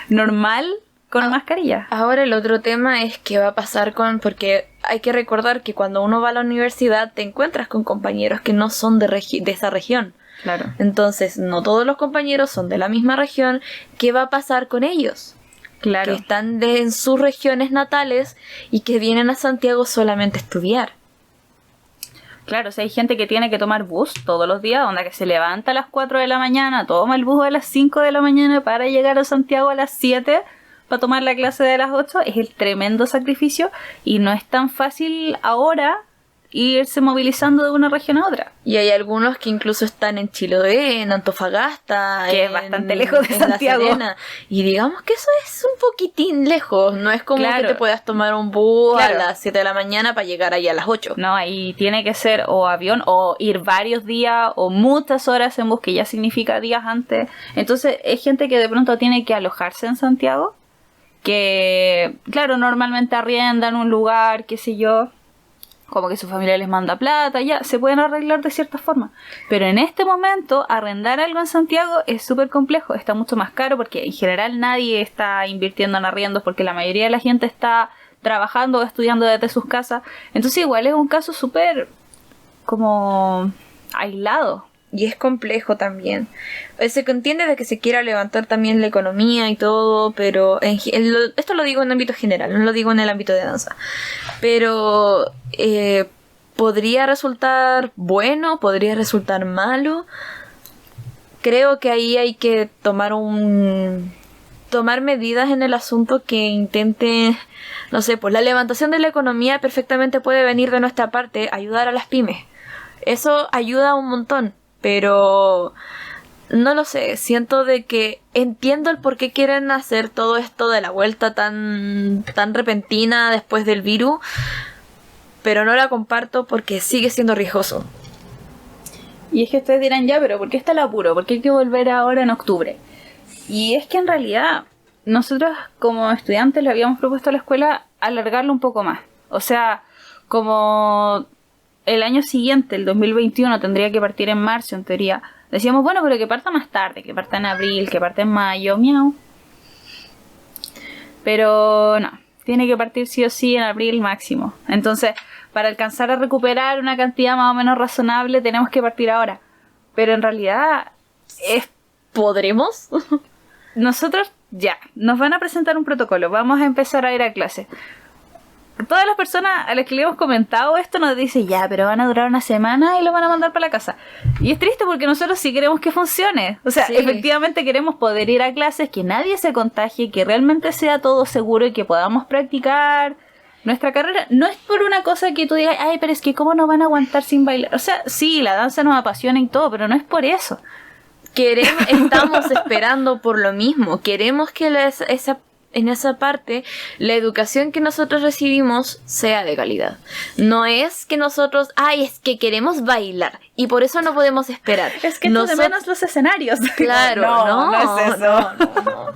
normal con mascarilla. Ahora el otro tema es qué va a pasar porque hay que recordar que cuando uno va a la universidad te encuentras con compañeros que no son de esa región. Claro. Entonces, no todos los compañeros son de la misma región. ¿Qué va a pasar con ellos? Claro. Que están en sus regiones natales y que vienen a Santiago solamente a estudiar. Claro, o sea, hay gente que tiene que tomar bus todos los días, onda que se levanta a las 4 de la mañana, toma el bus a las 5 de la mañana para llegar a Santiago a las 7 para tomar la clase de las 8. Es el tremendo sacrificio y no es tan fácil ahora irse movilizando de una región a otra. Y hay algunos que incluso están en Chiloé, en Antofagasta, que es bastante lejos de Santiago. La Serena. Y digamos que eso es un poquitín lejos. No es como claro. que te puedas tomar un bus a las 7 de la mañana para llegar ahí a las 8. No, ahí tiene que ser o avión o ir varios días o muchas horas en bus, que ya significa días antes. Entonces es gente que de pronto tiene que alojarse en Santiago, que claro, normalmente arriendan un lugar, qué sé yo, como que su familia les manda plata, ya, se pueden arreglar de cierta forma. Pero en este momento, arrendar algo en Santiago es súper complejo, está mucho más caro porque en general nadie está invirtiendo en arriendos porque la mayoría de la gente está trabajando o estudiando desde sus casas. Entonces igual es un caso súper como aislado. Y es complejo también. Se entiende de que se quiera levantar también la economía y todo, pero esto lo digo en ámbito general, no lo digo en el ámbito de danza. Pero podría resultar bueno, podría resultar malo. Creo que ahí hay que tomar medidas en el asunto que intente, no sé, pues la levantación de la economía perfectamente puede venir de nuestra parte, ayudar a las pymes. Eso ayuda un montón. Pero no lo sé, siento de que entiendo el por qué quieren hacer todo esto de la vuelta tan repentina después del virus, pero no la comparto porque sigue siendo riesgoso. Y es que ustedes dirán, ya, pero ¿por qué está el apuro? ¿Por qué hay que volver ahora en octubre? Y es que en realidad nosotros como estudiantes le habíamos propuesto a la escuela alargarlo un poco más. O sea, como el año siguiente, el 2021, tendría que partir en marzo en teoría. Decíamos, bueno, pero que parta más tarde, que parta en abril, que parta en mayo, miau. Pero no, tiene que partir sí o sí en abril máximo. Entonces, para alcanzar a recuperar una cantidad más o menos razonable, tenemos que partir ahora. Pero en realidad, ¿podremos? nosotros ya, nos van a presentar un protocolo, vamos a empezar a ir a clase. Todas las personas a las que le hemos comentado esto nos dicen, ya, pero van a durar una semana y lo van a mandar para la casa. Y es triste porque nosotros sí queremos que funcione. O sea, sí, efectivamente queremos poder ir a clases, que nadie se contagie, que realmente sea todo seguro y que podamos practicar nuestra carrera. No es por una cosa que tú digas, ay, pero es que cómo nos van a aguantar sin bailar. O sea, sí, la danza nos apasiona y todo, pero no es por eso. Estamos esperando por lo mismo. Queremos que en esa parte la educación que nosotros recibimos sea de calidad. No es que nosotros, es que queremos bailar y por eso no podemos esperar. Es que de menos los escenarios. Claro, no es eso.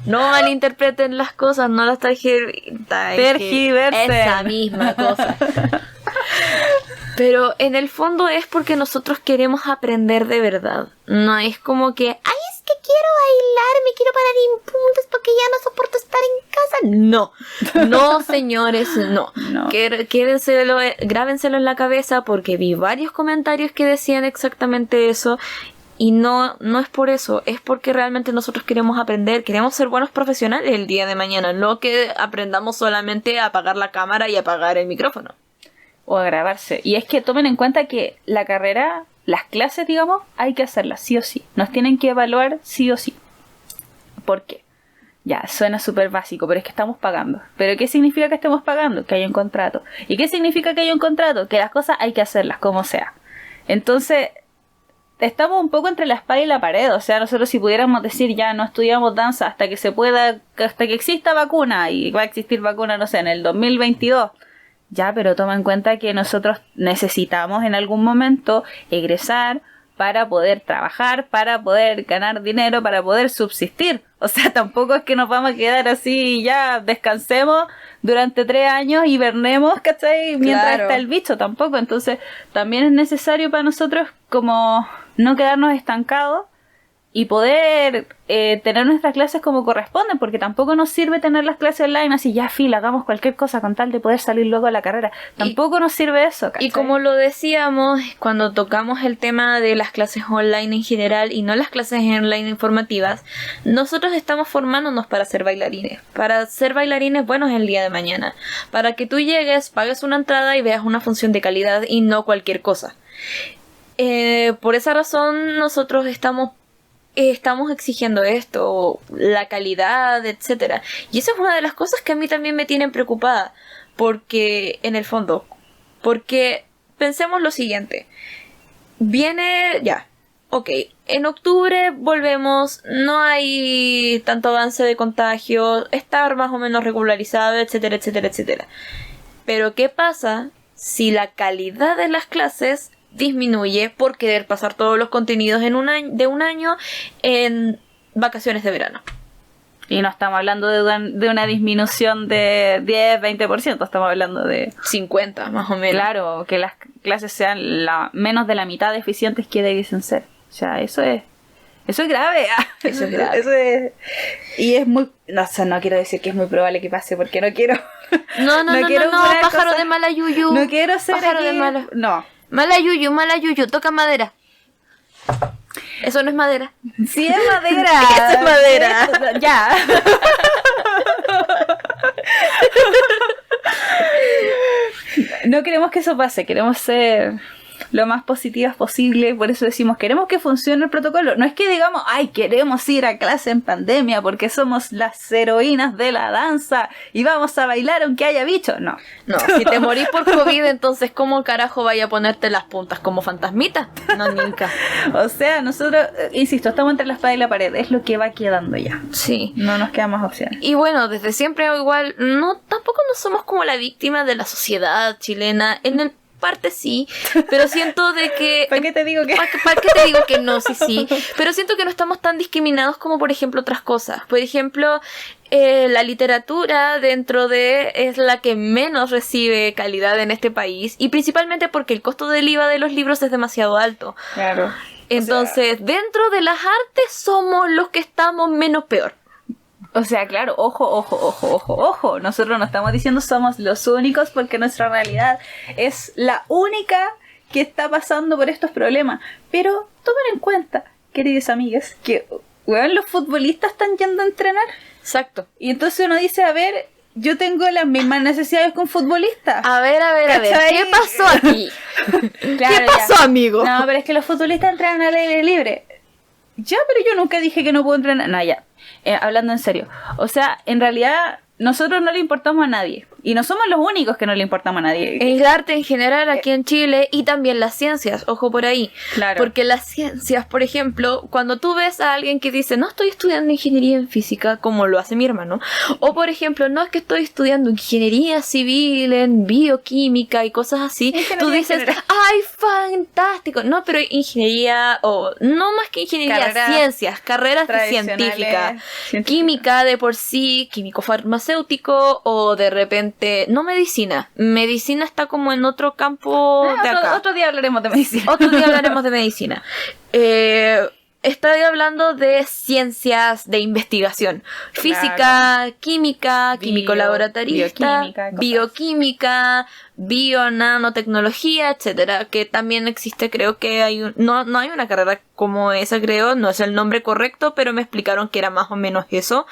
No malinterpreten las cosas, no las tergiversen. Esa misma cosa. Pero en el fondo es porque nosotros queremos aprender de verdad. No es como que, es que quiero bailar, me quiero parar en puntos porque ya no soporto estar en casa. No, señores, no. Grábenselo en la cabeza porque vi varios comentarios que decían exactamente eso. Y no es por eso, es porque realmente nosotros queremos aprender, queremos ser buenos profesionales el día de mañana, no que aprendamos solamente a apagar la cámara y apagar el micrófono. O a grabarse. Y es que tomen en cuenta que la carrera, las clases, digamos, hay que hacerlas sí o sí. Nos tienen que evaluar sí o sí. ¿Por qué? Ya, suena súper básico, pero es que estamos pagando. ¿Pero qué significa que estemos pagando? Que hay un contrato. ¿Y qué significa que hay un contrato? Que las cosas hay que hacerlas como sea. Entonces, estamos un poco entre la espada y la pared. O sea, nosotros si pudiéramos decir ya no estudiamos danza hasta que se pueda, hasta que exista vacuna, y va a existir vacuna, no sé, en el 2022. Ya, pero toma en cuenta que nosotros necesitamos en algún momento egresar para poder trabajar, para poder ganar dinero, para poder subsistir. O sea, tampoco es que nos vamos a quedar así, ya descansemos durante 3 años y hibernemos, ¿cachai? Mientras está el bicho, tampoco. Entonces, también es necesario para nosotros como no quedarnos estancados y poder tener nuestras clases como corresponden, porque tampoco nos sirve tener las clases online así, ya hagamos cualquier cosa con tal de poder salir luego a la carrera. Tampoco nos sirve eso, ¿cachai? Y como lo decíamos cuando tocamos el tema de las clases online en general y no las clases online informativas, nosotros estamos formándonos para ser bailarines buenos el día de mañana, para que tú llegues, pagues una entrada y veas una función de calidad y no cualquier cosa. Por esa razón nosotros estamos exigiendo esto, la calidad, etcétera. Y esa es una de las cosas que a mí también me tienen preocupada, porque en el fondo, porque pensemos lo siguiente, viene ya, en octubre volvemos, no hay tanto avance de contagio, está más o menos regularizado, etcétera, etcétera, etcétera. Pero ¿qué pasa si la calidad de las clases disminuye por querer pasar todos los contenidos de un año en vacaciones de verano? Y no estamos hablando de una disminución de 10, 20%, estamos hablando de 50 más o menos. Claro, que las clases sean menos de la mitad de eficientes que debiesen ser. O sea, eso es grave. Eso es grave. Y es muy... No quiero decir que es muy probable que pase, porque no quiero... No, pájaro de mala yuyu. No quiero ser pájaro aquí... de mala... No. Mala yuyu, toca madera. Eso no es madera. Sí es madera. Eso es madera. Ya. No queremos que eso pase, queremos ser lo más positivas posible, por eso decimos, queremos que funcione el protocolo. No es que digamos, queremos ir a clase en pandemia porque somos las heroínas de la danza y vamos a bailar aunque haya bicho. No, si te morís por COVID, entonces ¿cómo carajo vaya a ponerte las puntas? ¿Como fantasmita? No, nunca. O sea, nosotros, insisto, estamos entre la espada y la pared, es lo que va quedando ya. Sí. No nos quedan más opciones. Y bueno, desde siempre igual, tampoco no somos como la víctima de la sociedad chilena. parte sí, pero siento de que... ¿Para qué te digo que...? ¿Para qué te digo que no? Sí, sí. Pero siento que no estamos tan discriminados como, por ejemplo, otras cosas. Por ejemplo, la literatura dentro de es la que menos recibe calidad en este país, y principalmente porque el costo del IVA de los libros es demasiado alto. Claro. Entonces, dentro de las artes somos los que estamos menos peor. O sea, claro, ojo. Nosotros no estamos diciendo somos los únicos, porque nuestra realidad es la única que está pasando por estos problemas. Pero tomen en cuenta, queridas amigas, que weón, los futbolistas están yendo a entrenar. Exacto. Y entonces uno dice, a ver, yo tengo las mismas necesidades que un futbolista. A ver, ¿qué pasó aquí? Claro, ¿Qué pasó, amigo? No, pero es que los futbolistas entrenan al aire libre. Ya, pero yo nunca dije que no puedo entrenar. No, ya. Hablando en serio. O sea, en realidad, nosotros no le importamos a nadie. Y no somos los únicos que no le importamos a nadie. El arte en general aquí en Chile, y también las ciencias, ojo por ahí. Claro. Porque las ciencias, por ejemplo, cuando tú ves a alguien que dice, no estoy estudiando ingeniería en física, como lo hace mi hermano, o por ejemplo, no es que estoy estudiando ingeniería civil en bioquímica y cosas así, tú dices, ¡ay, fantástico! No, pero ingeniería, o no más que ingeniería, ciencias, carreras científicas, química de por sí, químico farmacéutico, o de repente no medicina. Medicina está como en otro campo de acá. Otro día hablaremos de medicina. Otro día hablaremos de medicina. Estoy hablando de ciencias de investigación. Física, claro. Química, químico laboratorista, bioquímica, nanotecnología, etcétera. Que también existe, creo que hay no hay una carrera como esa, creo. No es el nombre correcto, pero me explicaron que era más o menos eso.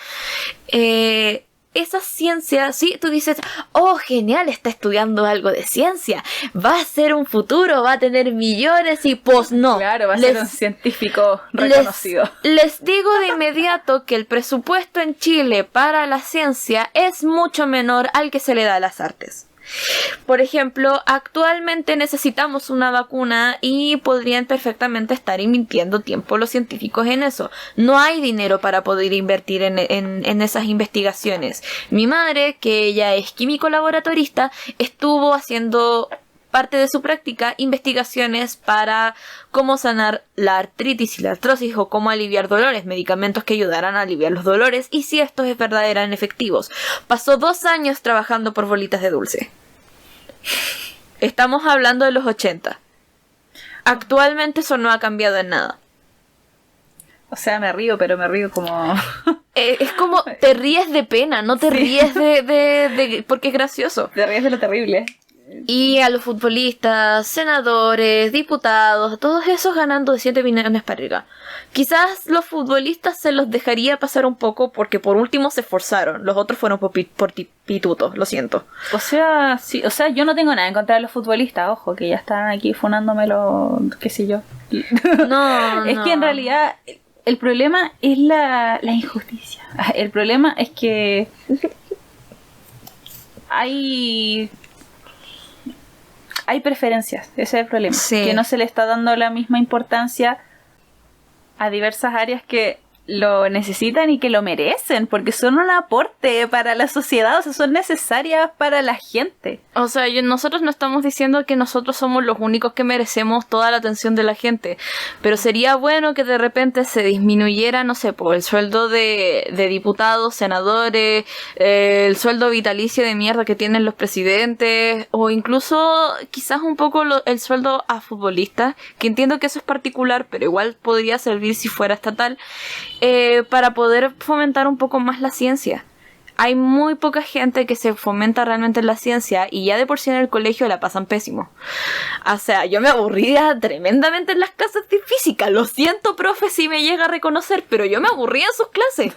Esas ciencias, sí, tú dices, oh, genial, está estudiando algo de ciencia, va a ser un futuro, va a tener millones, y pues no. Claro, va a ser un científico reconocido. Les digo de inmediato que el presupuesto en Chile para la ciencia es mucho menor al que se le da a las artes. Por ejemplo, actualmente necesitamos una vacuna y podrían perfectamente estar invirtiendo tiempo los científicos en eso. No hay dinero para poder invertir en esas investigaciones. Mi madre, que ella es químico laboratorista, estuvo haciendo parte de su práctica investigaciones para cómo sanar la artritis y la artrosis, o cómo aliviar dolores, medicamentos que ayudaran a aliviar los dolores, y si estos es verdad eran efectivos. Pasó 2 años trabajando por bolitas de dulce. Estamos hablando de los 80. Actualmente eso no ha cambiado en nada. O sea, me río, pero me río como... es como, te ríes de pena, no te ríes de porque es gracioso. Te ríes de lo terrible. Y a los futbolistas, senadores, diputados, a todos esos ganando de 7 millones para arriba. Quizás los futbolistas se los dejaría pasar un poco porque por último se esforzaron. Los otros fueron por pitutos, lo siento. O sea, sí, o sea, yo no tengo nada en contra de los futbolistas, ojo, que ya están aquí funándomelo, qué sé yo. No, es que en realidad el problema es la injusticia. El problema es que hay preferencias, ese es el problema. Sí. Que no se le está dando la misma importancia a diversas áreas que lo necesitan y que lo merecen, porque son un aporte para la sociedad, o sea, son necesarias para la gente. O sea, nosotros no estamos diciendo que nosotros somos los únicos que merecemos toda la atención de la gente, pero sería bueno que de repente se disminuyera, no sé, por el sueldo de diputados, senadores, el sueldo vitalicio de mierda que tienen los presidentes, o incluso quizás un poco el sueldo a futbolistas, que entiendo que eso es particular, pero igual podría servir si fuera estatal, para poder fomentar un poco más la ciencia. Hay muy poca gente que se fomenta realmente en la ciencia, y ya de por sí en el colegio la pasan pésimo. O sea, yo me aburría tremendamente en las clases de física. Lo siento, profe, si me llega a reconocer, pero yo me aburría en sus clases.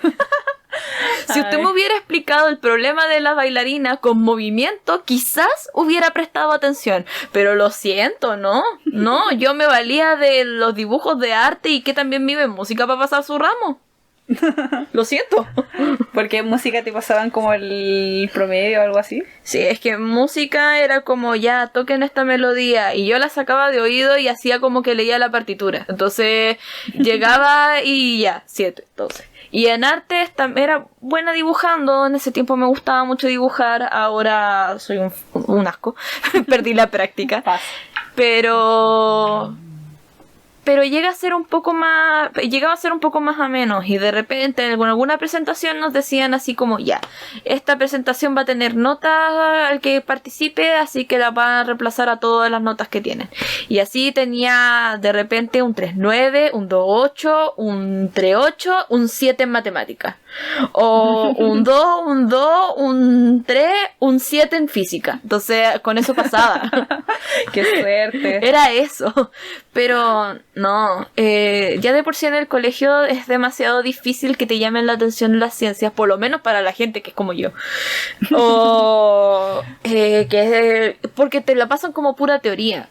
Si usted me hubiera explicado el problema de la bailarina con movimiento, quizás hubiera prestado atención. Pero lo siento, ¿no? No, yo me valía de los dibujos de arte y que también vive música para pasar su ramo. Lo siento. Porque en música te pasaban como el promedio o algo así. Sí, es que música era como, ya, toquen esta melodía, y yo la sacaba de oído y hacía como que leía la partitura. Entonces llegaba y ya, 7, 12. Y en artes era buena dibujando, en ese tiempo me gustaba mucho dibujar, ahora soy un asco, perdí la práctica. Pero llegaba a ser un poco más ameno, y de repente en alguna presentación nos decían así como, ya, esta presentación va a tener notas al que participe, así que la van a reemplazar a todas las notas que tienen. Y así tenía de repente un 3.9, un 2.8, un 3.8, un 7 en matemáticas. O un 2, un 3, un 7 en física. Entonces con eso pasaba. ¡Qué suerte! Era eso. Pero no, ya de por sí en el colegio es demasiado difícil que te llamen la atención las ciencias, por lo menos para la gente que es como yo. O porque te la pasan como pura teoría.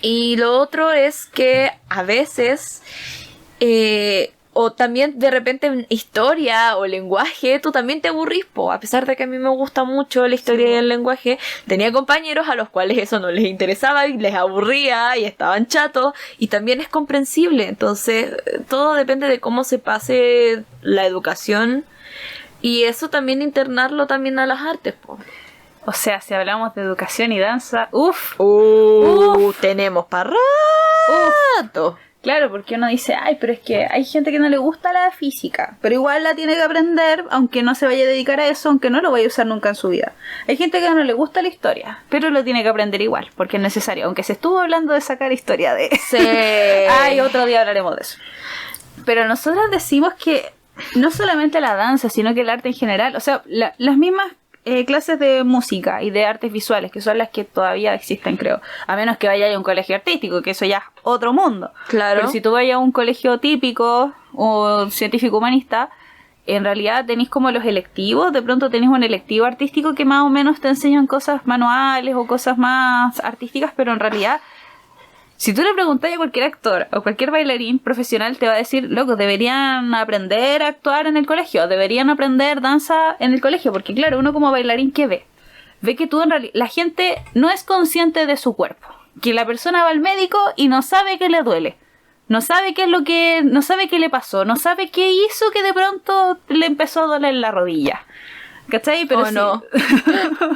Y lo otro es que a veces o también de repente en historia o lenguaje, tú también te aburrís, po. A pesar de que a mí me gusta mucho la historia y el lenguaje, tenía compañeros a los cuales eso no les interesaba y les aburría y estaban chatos, y también es comprensible. Entonces, todo depende de cómo se pase la educación, y eso también internarlo también a las artes, po. O sea, si hablamos de educación y danza, tenemos para rato. Claro, porque uno dice, ay, pero es que hay gente que no le gusta la física, pero igual la tiene que aprender, aunque no se vaya a dedicar a eso, aunque no lo vaya a usar nunca en su vida. Hay gente que no le gusta la historia, pero lo tiene que aprender igual, porque es necesario. Aunque se estuvo hablando de sacar historia de... Sí. Ay, otro día hablaremos de eso. Pero nosotros decimos que no solamente la danza, sino que el arte en general, o sea, las mismas clases de música y de artes visuales, que son las que todavía existen, creo, a menos que vaya a un colegio artístico, que eso ya es otro mundo. Claro. Pero si tú vayas a un colegio típico o científico humanista, en realidad tenéis como los electivos. De pronto tenéis un electivo artístico que más o menos te enseñan cosas manuales o cosas más artísticas, pero en realidad, si tú le preguntas a cualquier actor o cualquier bailarín profesional, te va a decir, loco, deberían aprender a actuar en el colegio, deberían aprender danza en el colegio, porque claro, uno como bailarín, ¿qué ve? Ve que tú en realidad, la gente no es consciente de su cuerpo, que la persona va al médico y no sabe que le duele, no sabe no sabe qué le pasó, no sabe qué hizo que de pronto le empezó a doler la rodilla. ¿Cachai? Pero sí. No.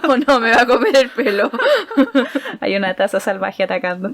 O no, me va a comer el pelo. Hay una taza salvaje atacando.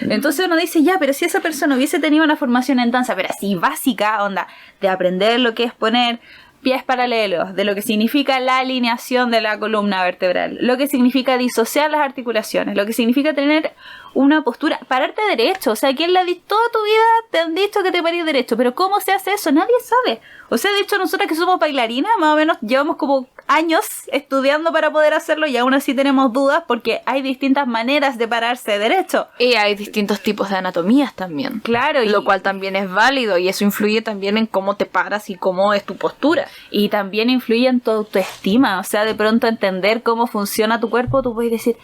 Entonces uno dice, ya, pero si esa persona hubiese tenido una formación en danza, pero así básica, onda, de aprender lo que es poner pies paralelos, de lo que significa la alineación de la columna vertebral, lo que significa disociar las articulaciones, lo que significa tener una postura, pararte derecho. O sea, ¿quién le ha dicho toda tu vida? Te han dicho que te pares derecho, pero ¿cómo se hace eso? Nadie sabe. O sea, de hecho, nosotras que somos bailarinas, más o menos llevamos como años estudiando para poder hacerlo, y aún así tenemos dudas porque hay distintas maneras de pararse derecho. Y hay distintos tipos de anatomías también. Claro. Lo cual también es válido, y eso influye también en cómo te paras y cómo es tu postura. Y también influye en tu autoestima. O sea, de pronto entender cómo funciona tu cuerpo, tú puedes decir,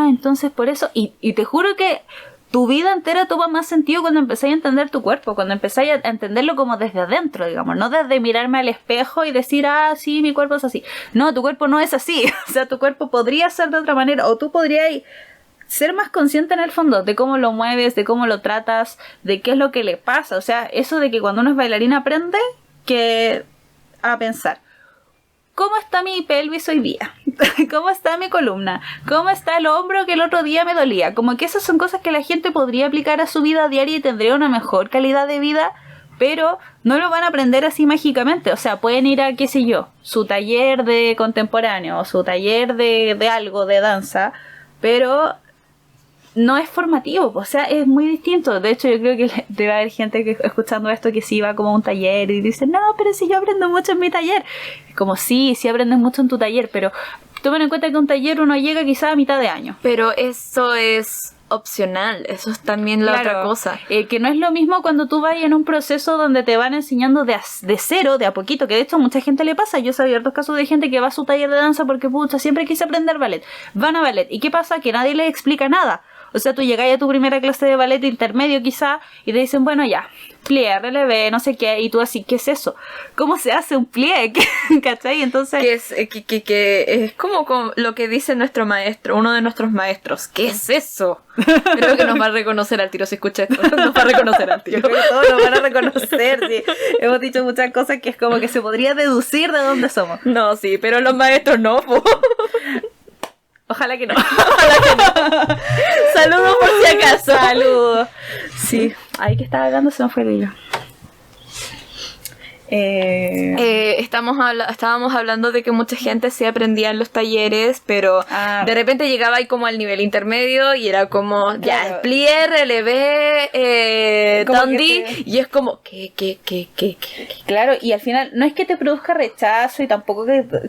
entonces por eso. Y te juro que tu vida entera toma más sentido cuando empezáis a entender tu cuerpo, cuando empezáis a entenderlo como desde adentro, digamos, no desde mirarme al espejo y decir, sí, mi cuerpo es así. No, tu cuerpo no es así. O sea, tu cuerpo podría ser de otra manera, o tú podrías ser más consciente en el fondo de cómo lo mueves, de cómo lo tratas, de qué es lo que le pasa. O sea, eso de que cuando uno es bailarín aprende a pensar, ¿cómo está mi pelvis hoy día? ¿Cómo está mi columna? ¿Cómo está el hombro que el otro día me dolía? Como que esas son cosas que la gente podría aplicar a su vida diaria y tendría una mejor calidad de vida, pero no lo van a aprender así mágicamente. O sea, pueden ir a, qué sé yo, su taller de contemporáneo o su taller de algo, de danza, pero no es formativo, o sea, es muy distinto. De hecho, yo creo que debe haber gente que escuchando esto que sí va como a un taller y dice, no, pero si yo aprendo mucho en mi taller. Como sí aprendes mucho en tu taller, pero tomen en cuenta que un taller uno llega quizá a mitad de año. Pero eso es opcional, eso es también la otra cosa. Que no es lo mismo cuando tú vas en un proceso donde te van enseñando de cero, de a poquito, que de hecho a mucha gente le pasa. Yo he sabido dos casos de gente que va a su taller de danza porque, pucha, siempre quise aprender ballet. Van a ballet. ¿Y qué pasa? Que nadie les explica nada. O sea, tú llegas a tu primera clase de ballet intermedio quizá y te dicen, bueno, ya, plié, relevé, no sé qué, y tú así, ¿qué es eso? ¿Cómo se hace un plié? ¿Cachai? Entonces... Que es como lo que dice nuestro maestro, uno de nuestros maestros. ¿Qué es eso? Creo que nos va a reconocer al tiro si escucha esto. Nos va a reconocer al tiro. Yo creo que todos nos van a reconocer, sí. Hemos dicho muchas cosas que es como que se podría deducir de dónde somos. No, sí, pero los maestros no, po. Ojalá que no. Ojalá que no. Saludos por si acaso. Saludos. Sí. Ahí que estaba hablando se me fue el hilo. Estábamos hablando de que mucha gente se aprendía en los talleres, pero de repente llegaba ahí como al nivel intermedio y era como, claro, ya, plié, relevé, tandí, y es como, ¿qué? Claro, y al final no es que te produzca rechazo y tampoco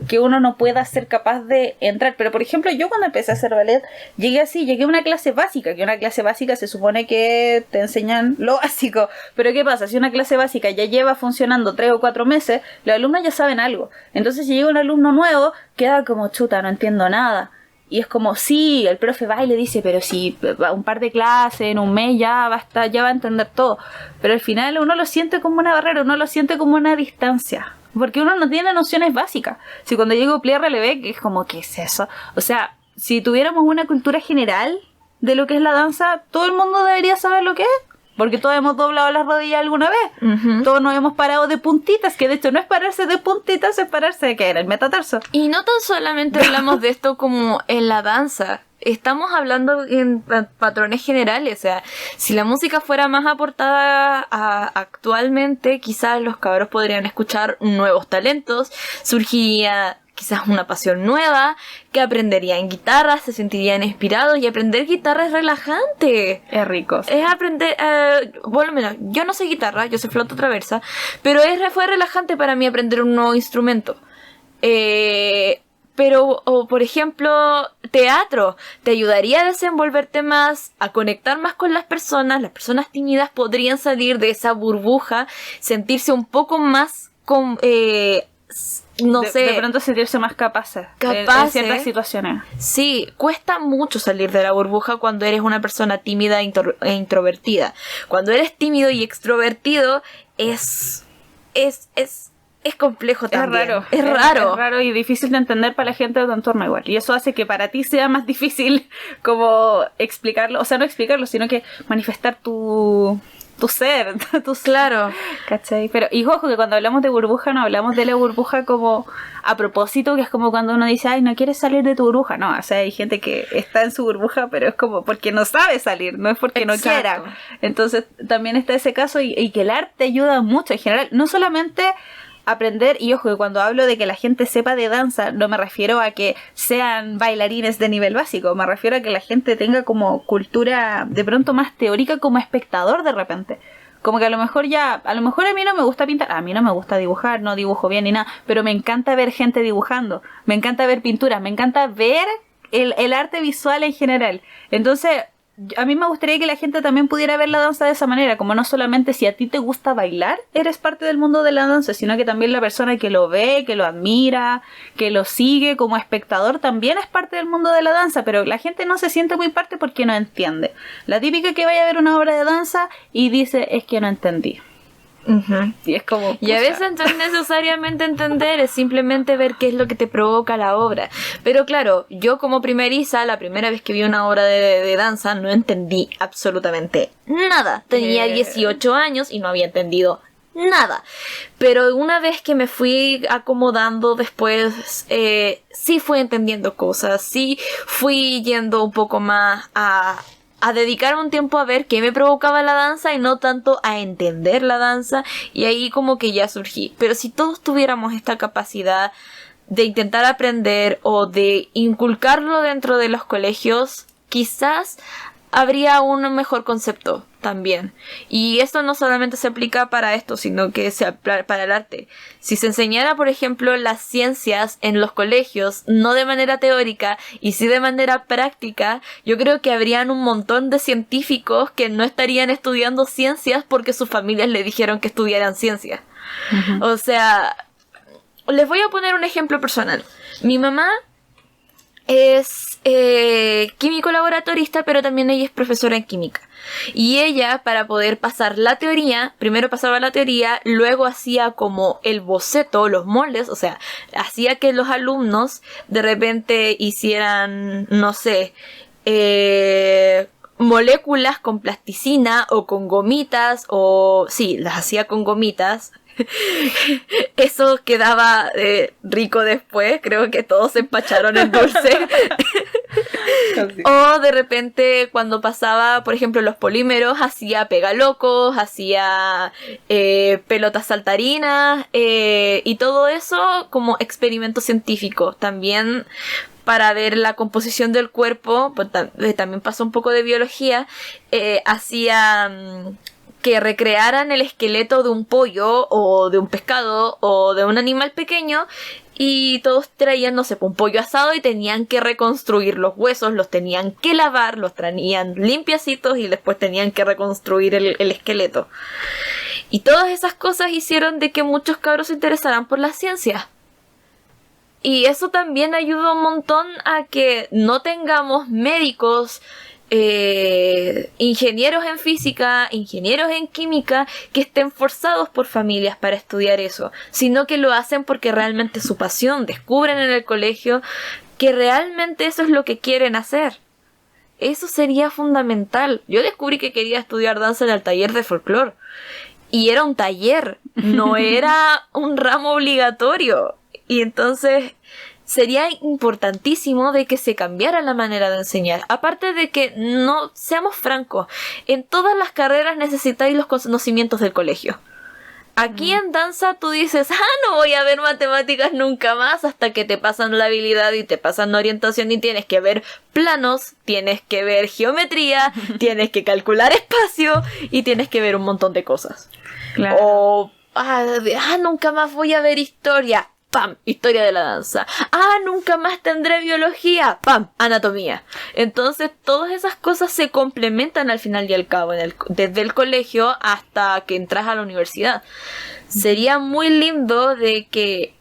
que uno no pueda ser capaz de entrar, pero por ejemplo yo cuando empecé a hacer ballet llegué a una clase básica, que una clase básica se supone que te enseñan lo básico, pero ¿qué pasa? Si una clase básica ya lleva funcionando 3 o 4 meses, los alumnos ya saben algo. Entonces si llega un alumno nuevo, queda como chuta, no entiendo nada. Y es como, sí, el profe va y le dice, pero si un par de clases, en un mes ya va a entender todo. Pero al final uno lo siente como una barrera, uno lo siente como una distancia. Porque uno no tiene nociones básicas. Si cuando llego plié relevé, que es como, ¿qué es eso? O sea, si tuviéramos una cultura general de lo que es la danza, todo el mundo debería saber lo que es. Porque todos hemos doblado las rodillas alguna vez. Uh-huh. Todos nos hemos parado de puntitas, que de hecho no es pararse de puntitas, es pararse de que era el metatarso. Y no tan solamente hablamos de esto como en la danza. Estamos hablando en patrones generales. O sea, si la música fuera más aportada actualmente, quizás los cabros podrían escuchar nuevos talentos, surgiría quizás una pasión nueva, que aprenderían guitarra, se sentirían inspirados, y aprender guitarra es relajante. Es rico. Es aprender, bueno, mira, yo no sé guitarra, yo sé flauta traversa, pero fue relajante para mí aprender un nuevo instrumento. Pero, por ejemplo, teatro, te ayudaría a desenvolverte más, a conectar más con las personas tímidas podrían salir de esa burbuja, sentirse un poco más no sé. De pronto sentirse más capaces en ciertas situaciones. Sí, cuesta mucho salir de la burbuja cuando eres una persona tímida e introvertida. Cuando eres tímido y extrovertido es complejo también. Es raro. Es raro y difícil de entender para la gente de tu entorno igual. Y eso hace que para ti sea más difícil como explicarlo, o sea, no explicarlo, sino que manifestar tu ser, claro, ¿cachai? Pero, y ojo, que cuando hablamos de burbuja no hablamos de la burbuja como a propósito, que es como cuando uno dice, ay, no quieres salir de tu burbuja. No, o sea, hay gente que está en su burbuja, pero es como porque no sabe salir, no es porque no quiera. Entonces, también está ese caso y que el arte ayuda mucho en general, no solamente aprender, y ojo, que cuando hablo de que la gente sepa de danza, no me refiero a que sean bailarines de nivel básico, me refiero a que la gente tenga como cultura de pronto más teórica como espectador de repente. Como que a lo mejor a mí no me gusta pintar, a mí no me gusta dibujar, no dibujo bien ni nada, pero me encanta ver gente dibujando, me encanta ver pinturas, me encanta ver el arte visual en general. Entonces, a mí me gustaría que la gente también pudiera ver la danza de esa manera, como no solamente si a ti te gusta bailar, eres parte del mundo de la danza, sino que también la persona que lo ve, que lo admira, que lo sigue como espectador, también es parte del mundo de la danza, pero la gente no se siente muy parte porque no entiende. La típica que vaya a ver una obra de danza y dice, es que no entendí. Uh-huh. Y es como, y a veces no es necesariamente entender, es simplemente ver qué es lo que te provoca la obra. Pero claro, yo como primeriza, la primera vez que vi una obra de danza, no entendí absolutamente nada. Tenía 18 años y no había entendido nada. Pero una vez que me fui acomodando después, sí fui entendiendo cosas, sí fui yendo un poco más a dedicar un tiempo a ver qué me provocaba la danza y no tanto a entender la danza, y ahí como que ya surgí. Pero si todos tuviéramos esta capacidad de intentar aprender o de inculcarlo dentro de los colegios, quizás habría un mejor concepto también. Y esto no solamente se aplica para esto, sino que para el arte. Si se enseñara, por ejemplo, las ciencias en los colegios, no de manera teórica, y sí de manera práctica, yo creo que habrían un montón de científicos que no estarían estudiando ciencias porque sus familias le dijeron que estudiaran ciencias. Uh-huh. O sea, les voy a poner un ejemplo personal. Mi mamá es químico laboratorista, pero también ella es profesora en química. Y ella, para poder pasar la teoría, primero pasaba la teoría, luego hacía como el boceto, los moldes, o sea, hacía que los alumnos de repente hicieran, no sé, moléculas con plasticina o con gomitas, o sí, las hacía con gomitas. Eso quedaba rico después, creo que todos se empacharon en dulce. O de repente cuando pasaba, por ejemplo, los polímeros, hacía pegalocos, hacía pelotas saltarinas, y todo eso como experimento científico. También para ver la composición del cuerpo, pues, también pasó un poco de biología, hacía que recrearan el esqueleto de un pollo o de un pescado o de un animal pequeño, y todos traían, no sé, un pollo asado y tenían que reconstruir los huesos, los tenían que lavar, los traían limpiacitos y después tenían que reconstruir el esqueleto. Y todas esas cosas hicieron de que muchos cabros se interesaran por la ciencia. Y eso también ayuda un montón a que no tengamos médicos, ingenieros en física, ingenieros en química que estén forzados por familias para estudiar eso, sino que lo hacen porque realmente es su pasión, descubren en el colegio que realmente eso es lo que quieren hacer. Eso sería fundamental. Yo descubrí que quería estudiar danza en el taller de folclore y era un taller, no era un ramo obligatorio, y entonces sería importantísimo de que se cambiara la manera de enseñar. Aparte de que, no seamos francos, en todas las carreras necesitáis los conocimientos del colegio. Aquí en danza tú dices, no voy a ver matemáticas nunca más, hasta que te pasan la habilidad y te pasan la orientación y tienes que ver planos, tienes que ver geometría, tienes que calcular espacio y tienes que ver un montón de cosas. Claro. O, nunca más voy a ver historia. ¡Pam! Historia de la danza. Nunca más tendré biología. ¡Pam! Anatomía. Entonces, todas esas cosas se complementan al final y al cabo, desde el colegio hasta que entras a la universidad. Sería muy lindo de que,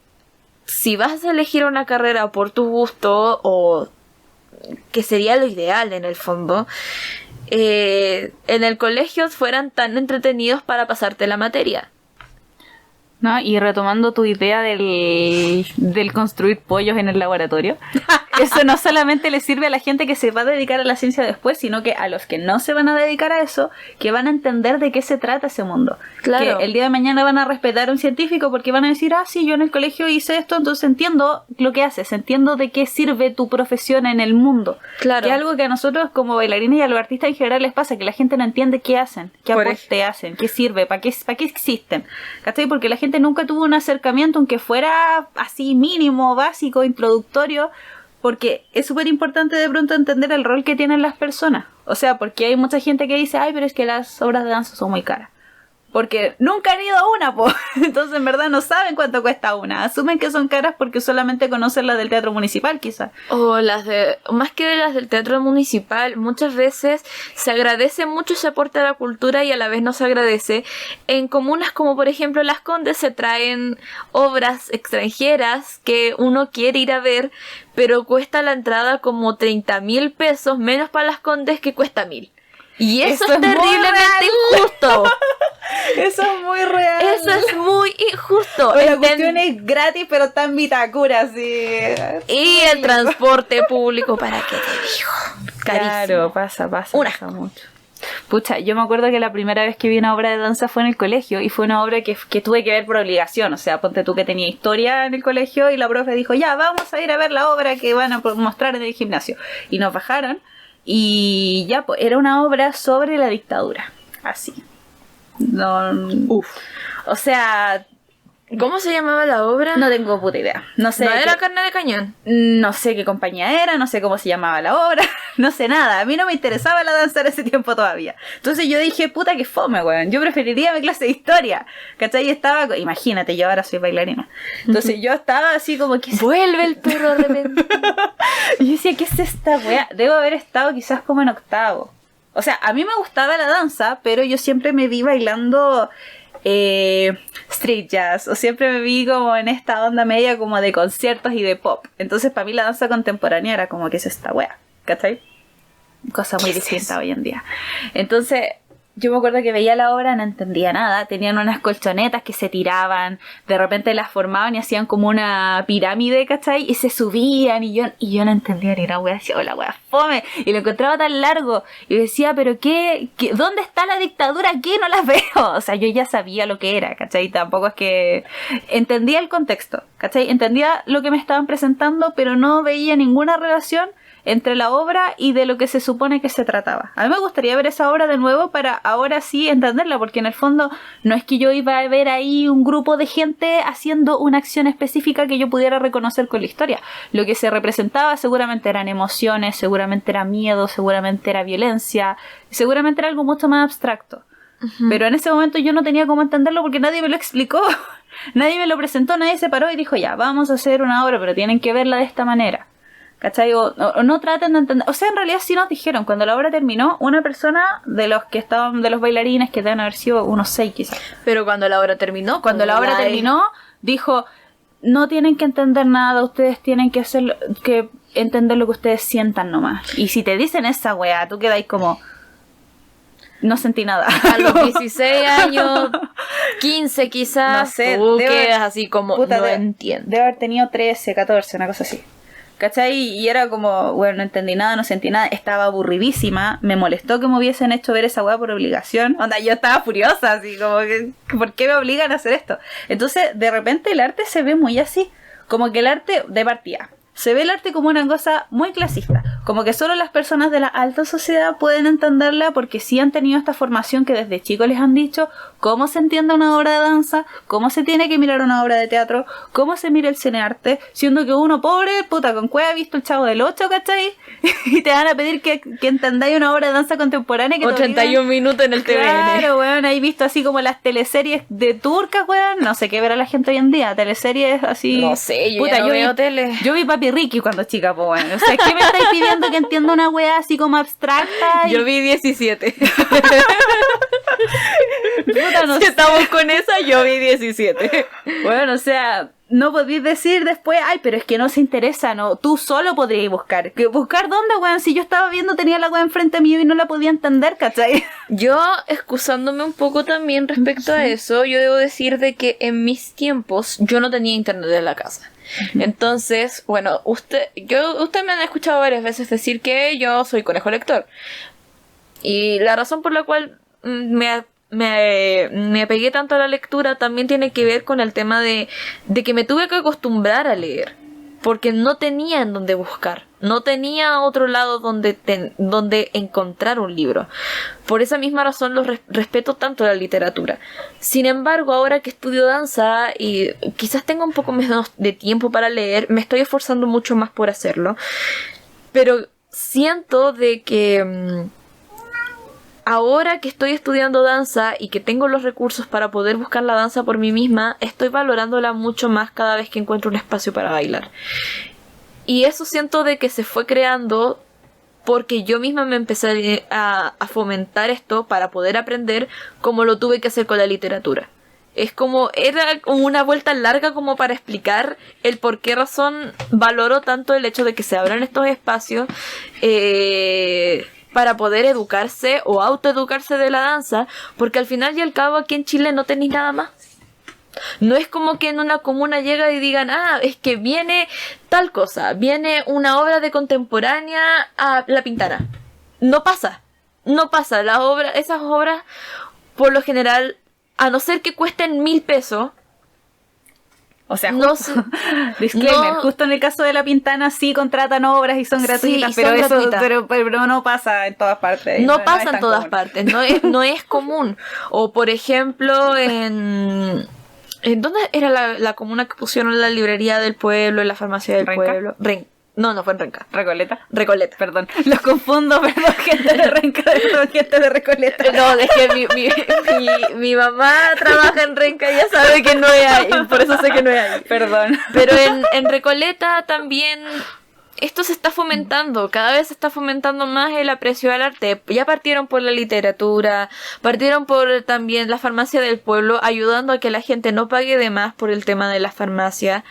si vas a elegir una carrera por tu gusto, o que sería lo ideal en el fondo, en el colegio fueran tan entretenidos para pasarte la materia. ¿No? Y retomando tu idea del construir pollos en el laboratorio, eso no solamente le sirve a la gente que se va a dedicar a la ciencia después, sino que a los que no se van a dedicar a eso, que van a entender de qué se trata ese mundo. Claro. Que el día de mañana van a respetar a un científico porque van a decir, sí, yo en el colegio hice esto, entonces entiendo lo que haces, entiendo de qué sirve tu profesión en el mundo. Claro. Que es algo que a nosotros como bailarines y a los artistas en general les pasa, que la gente no entiende qué hacen, qué aporte hacen, qué sirve, para qué existen. ¿Cachai? Porque la gente nunca tuvo un acercamiento, aunque fuera así mínimo, básico, introductorio, porque es súper importante de pronto entender el rol que tienen las personas. O sea, porque hay mucha gente que dice, pero es que las obras de danza son muy caras. Porque nunca han ido a una, entonces en verdad no saben cuánto cuesta una. Asumen que son caras porque solamente conocen las del teatro municipal, quizás. O más que de las del teatro municipal, muchas veces se agradece mucho ese aporte a la cultura y a la vez no se agradece. En comunas como por ejemplo Las Condes se traen obras extranjeras que uno quiere ir a ver, pero cuesta la entrada como 30,000 pesos, menos para Las Condes que cuesta 1,000. Y eso es terriblemente injusto. Eso es muy real. Eso es muy injusto. La cuestión es gratis, pero está en Vitacura, sí. Y el transporte público, ¿para qué te digo? Carísimo. Claro, pasa mucho. Pucha, yo me acuerdo que la primera vez que vi una obra de danza fue en el colegio, y fue una obra que tuve que ver por obligación. O sea, ponte tú que tenía historia en el colegio y la profe dijo, ya, vamos a ir a ver la obra que van a mostrar en el gimnasio. Y nos bajaron. Y ya, pues, era una obra sobre la dictadura. Así. O sea, ¿cómo se llamaba la obra? No tengo puta idea. No sé. ¿No era Carne de Cañón? No sé qué compañía era, no sé cómo se llamaba la obra, no sé nada. A mí no me interesaba la danza en ese tiempo todavía. Entonces yo dije, puta que fome, weón. Yo preferiría mi clase de historia. ¿Cachai? Imagínate, yo ahora soy bailarina. Entonces yo estaba así como que... Vuelve el perro de repente. Y yo decía, ¿qué es esta weá? Debo haber estado quizás como en octavo. O sea, a mí me gustaba la danza, pero yo siempre me vi bailando street jazz, o siempre me vi como en esta onda media como de conciertos y de pop. Entonces para mí la danza contemporánea era como, ¿qué es esta wea? ¿Cachai? Cosa muy distinta hoy en día. Entonces yo me acuerdo que veía la obra, no entendía nada. Tenían unas colchonetas que se tiraban, de repente las formaban y hacían como una pirámide, ¿cachai? Y se subían y yo no entendía ni una wea. Decía, oh, la wea fome. Y lo encontraba tan largo. Y decía, pero ¿qué? ¿Dónde está la dictadura aquí? No las veo. O sea, yo ya sabía lo que era, ¿cachai? Tampoco es que... Entendía el contexto, ¿cachai? Entendía lo que me estaban presentando, pero no veía ninguna relación entre la obra y de lo que se supone que se trataba. A mí me gustaría ver esa obra de nuevo para ahora sí entenderla, porque en el fondo no es que yo iba a ver ahí un grupo de gente haciendo una acción específica que yo pudiera reconocer con la historia. Lo que se representaba seguramente eran emociones, seguramente era miedo, seguramente era violencia, seguramente era algo mucho más abstracto. Uh-huh. Pero en ese momento yo no tenía cómo entenderlo porque nadie me lo explicó. Nadie me lo presentó, nadie se paró y dijo, ya, vamos a hacer una obra, pero tienen que verla de esta manera. ¿Cachai? O no traten de entender. O sea, en realidad sí nos dijeron, cuando la obra terminó, una persona de los que estaban, de los bailarines, que deben haber sido unos 6 quizás. Pero cuando la obra terminó, dijo, no tienen que entender nada, ustedes tienen que hacer, que entender lo que ustedes sientan nomás. Y si te dicen esa weá, tú quedáis como... No sentí nada. A los 16 años, 15 quizás, no sé, tú quedas así como, no entiendo. Debe haber tenido 13, 14, una cosa así. ¿Cachai? Y era como, bueno, no entendí nada, no sentí nada, estaba aburridísima, me molestó que me hubiesen hecho ver esa weá por obligación. Onda, yo estaba furiosa, así como que, ¿por qué me obligan a hacer esto? Entonces, de repente el arte se ve muy así, como que el arte de partida. Se ve el arte como una cosa muy clasista, como que solo las personas de la alta sociedad pueden entenderla porque sí han tenido esta formación que desde chicos les han dicho cómo se entiende una obra de danza, cómo se tiene que mirar una obra de teatro, cómo se mira el cinearte, siendo que uno pobre, puta, con cueva ha visto el Chavo del 8, ¿cachai? Y te van a pedir que entendáis una obra de danza contemporánea que 81 minutos en el TVN. Claro, weón, ahí visto así como las teleseries de turcas, weón, no sé qué verá la gente hoy en día, teleseries así... No sé, puta, yo veo tele. Yo vi Papi Ricky cuando chica, pues bueno. O sea, ¿qué me estáis pidiendo que entienda una wea así como abstracta? Yo vi 17. Puta, no si sé. estamos con esa, yo vi 17. Bueno, o sea, no podéis decir después, ay, pero es que no se interesa, no. Tú solo podrías buscar. ¿Buscar dónde, weón? Si yo estaba viendo, tenía la wea enfrente mío y no la podía entender, ¿cachai? Yo, excusándome un poco también respecto a eso, yo debo decir de que en mis tiempos yo no tenía internet en la casa. Entonces, bueno, usted me han escuchado varias veces decir que yo soy conejo lector. Y la razón por la cual me apegué tanto a la lectura también tiene que ver con el tema de que me tuve que acostumbrar a leer. Porque no tenía en dónde buscar. No tenía otro lado donde encontrar un libro. Por esa misma razón respeto tanto la literatura. Sin embargo, ahora que estudio danza y quizás tenga un poco menos de tiempo para leer, me estoy esforzando mucho más por hacerlo. Pero siento de que... ahora que estoy estudiando danza y que tengo los recursos para poder buscar la danza por mí misma, estoy valorándola mucho más cada vez que encuentro un espacio para bailar. Y eso siento de que se fue creando porque yo misma me empecé a fomentar esto para poder aprender como lo tuve que hacer con la literatura. Era como una vuelta larga como para explicar el por qué razón valoro tanto el hecho de que se abran estos espacios para poder educarse o autoeducarse de la danza, porque al final y al cabo aquí en Chile no tenéis nada más. No es como que en una comuna llega y digan, es que viene tal cosa, viene una obra de contemporánea a La Pintana. No pasa. Esas obras, por lo general, a no ser que cuesten 1.000 pesos, o sea, disclaimer, justo en el caso de La Pintana sí contratan obras y son gratuitas, sí, pero no pasa en todas partes. No pasa en todas partes, no es común. O por ejemplo, ¿en dónde era la comuna que pusieron la librería del pueblo, la farmacia del pueblo? No fue en Renca. ¿Recoleta? Recoleta. Perdón, los confundo, perdón, gente de Renca, gente de Recoleta. No, es que mi mamá trabaja en Renca y ya sabe que no es ahí, por eso sé que no es ahí. Perdón. Pero en Recoleta también esto se está fomentando, cada vez se está fomentando más el aprecio al arte. Ya partieron por la literatura, partieron por también la farmacia del pueblo, ayudando a que la gente no pague de más por el tema de la farmacia.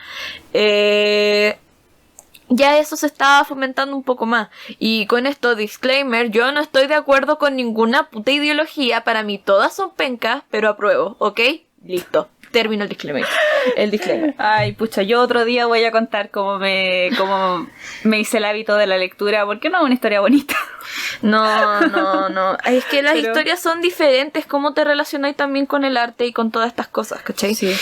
Ya eso se está fomentando un poco más. Y con esto, disclaimer, yo no estoy de acuerdo con ninguna puta ideología. Para mí todas son pencas, pero apruebo, ¿ok? Listo. Termino el disclaimer. Ay, pucha, yo otro día voy a contar cómo me hice el hábito de la lectura, porque no es una historia bonita. No. Es que las historias son diferentes, cómo te relacionas también con el arte y con todas estas cosas, ¿cachai? Sí.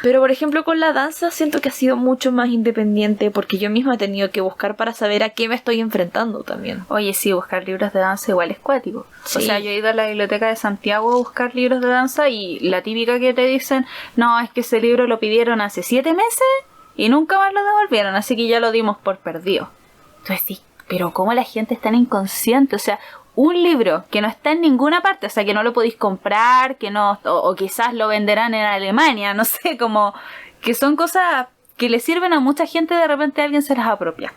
Pero por ejemplo con la danza siento que ha sido mucho más independiente porque yo misma he tenido que buscar para saber a qué me estoy enfrentando también. Oye, sí, buscar libros de danza igual es cuático. Sí. O sea, yo he ido a la biblioteca de Santiago a buscar libros de danza y la típica que te dicen, no, es que ese libro lo pidieron hace 7 meses y nunca más lo devolvieron, así que ya lo dimos por perdido. Entonces sí, pero ¿cómo la gente es tan inconsciente? O sea, un libro que no está en ninguna parte, o sea, que no lo podéis comprar, que no, o quizás lo venderán en Alemania, no sé, como que son cosas que le sirven a mucha gente, de repente alguien se las apropia.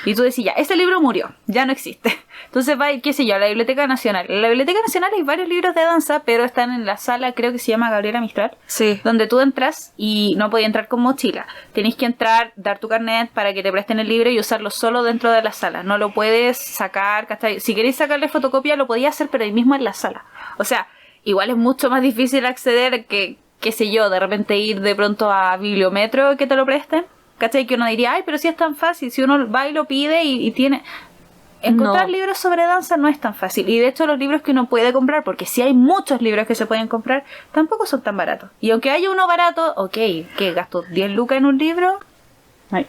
Y tú decís, ya, ese libro murió, ya no existe. Entonces va a ir, qué sé yo, a la Biblioteca Nacional. En la Biblioteca Nacional hay varios libros de danza, pero están en la sala, creo que se llama Gabriela Mistral. Sí. Donde tú entras y no podías entrar con mochila. Tenés que entrar, dar tu carnet para que te presten el libro y usarlo solo dentro de la sala. No lo puedes sacar, ¿cachai? Si queréis sacarle fotocopia lo podías hacer, pero ahí mismo en la sala. O sea, igual es mucho más difícil acceder que, qué sé yo, de repente ir de pronto a Bibliometro que te lo presten. ¿Cachai? Que uno diría, ay, pero si es tan fácil, si uno va y lo pide y tiene... Encontrar libros sobre danza no es tan fácil. Y de hecho los libros que uno puede comprar, porque si hay muchos libros que se pueden comprar, tampoco son tan baratos. Y aunque haya uno barato, ok, ¿qué? ¿Gasto 10 lucas en un libro? Ay.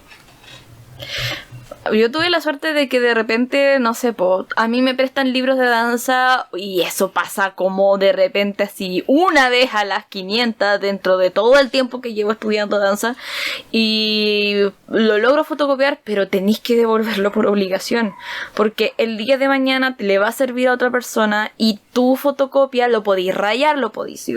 Yo tuve la suerte de que de repente, no sé, a mí me prestan libros de danza y eso pasa como de repente así una vez a las 500 dentro de todo el tiempo que llevo estudiando danza y lo logro fotocopiar, pero tenéis que devolverlo por obligación porque el día de mañana le va a servir a otra persona y tu fotocopia lo podéis rayar, le podéis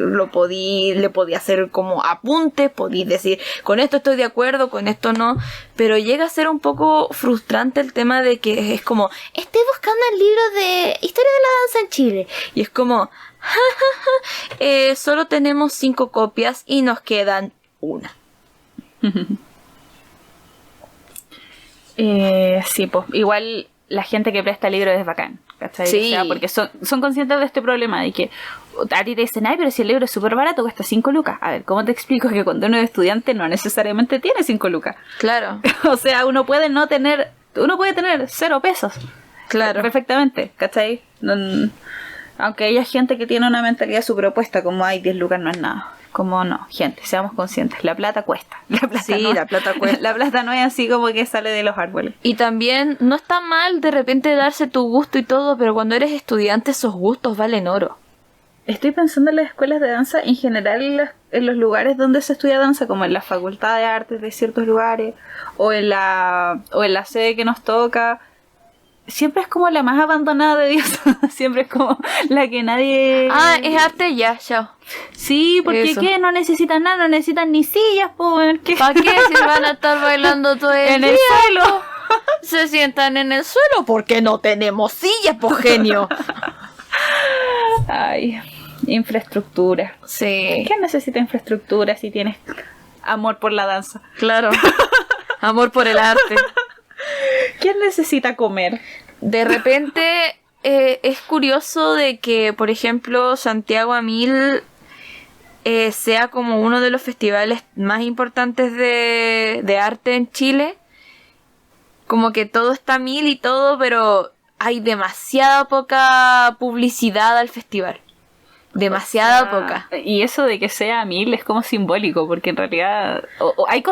hacer como apuntes, podéis decir con esto estoy de acuerdo, con esto no, pero llega a ser un poco frustrante el tema de que es como estoy buscando el libro de historia de la danza en Chile y es como solo tenemos 5 copias y nos quedan una. Sí, pues igual la gente que presta libros es bacán, ¿cachai? Sí. O sea, porque son conscientes de este problema de que a ti te dicen, ay, pero si el libro es súper barato, cuesta 5 lucas. A ver, ¿cómo te explico que cuando uno es estudiante no necesariamente tiene 5 lucas? Claro. O sea, uno puede tener 0 pesos. Claro. Perfectamente, ¿cachai? Aunque haya gente que tiene una mentalidad súper opuesta, como, ay, 10 lucas no es nada. Como no, gente, seamos conscientes, la plata cuesta. La plata cuesta. La plata no es así como que sale de los árboles. Y también no está mal de repente darse tu gusto y todo, pero cuando eres estudiante esos gustos valen oro. Estoy pensando en las escuelas de danza, en general en los lugares donde se estudia danza, como en la facultad de artes de ciertos lugares, o en la sede que nos toca. Siempre es como la más abandonada de Dios. Siempre es como la que nadie... Ah, es arte ya, chao. Sí, porque Eso. ¿qué? No necesitan nada, no necesitan ni sillas, pues. ¿Para qué si van a estar bailando todo el En día? el suelo. Se sientan en el suelo porque no tenemos sillas, po genio. Ay, infraestructura. Sí, ¿Qué necesita infraestructura si tienes amor por la danza? claro. Amor por el arte. ¿Quién necesita comer? De repente es curioso de que, por ejemplo, Santiago a 1000 sea como uno de los festivales más importantes de arte en Chile. Como que todo está a 1000 y todo, pero hay demasiada poca publicidad al festival. Demasiada poca. Y eso de que sea 1000 es como simbólico, porque en realidad hay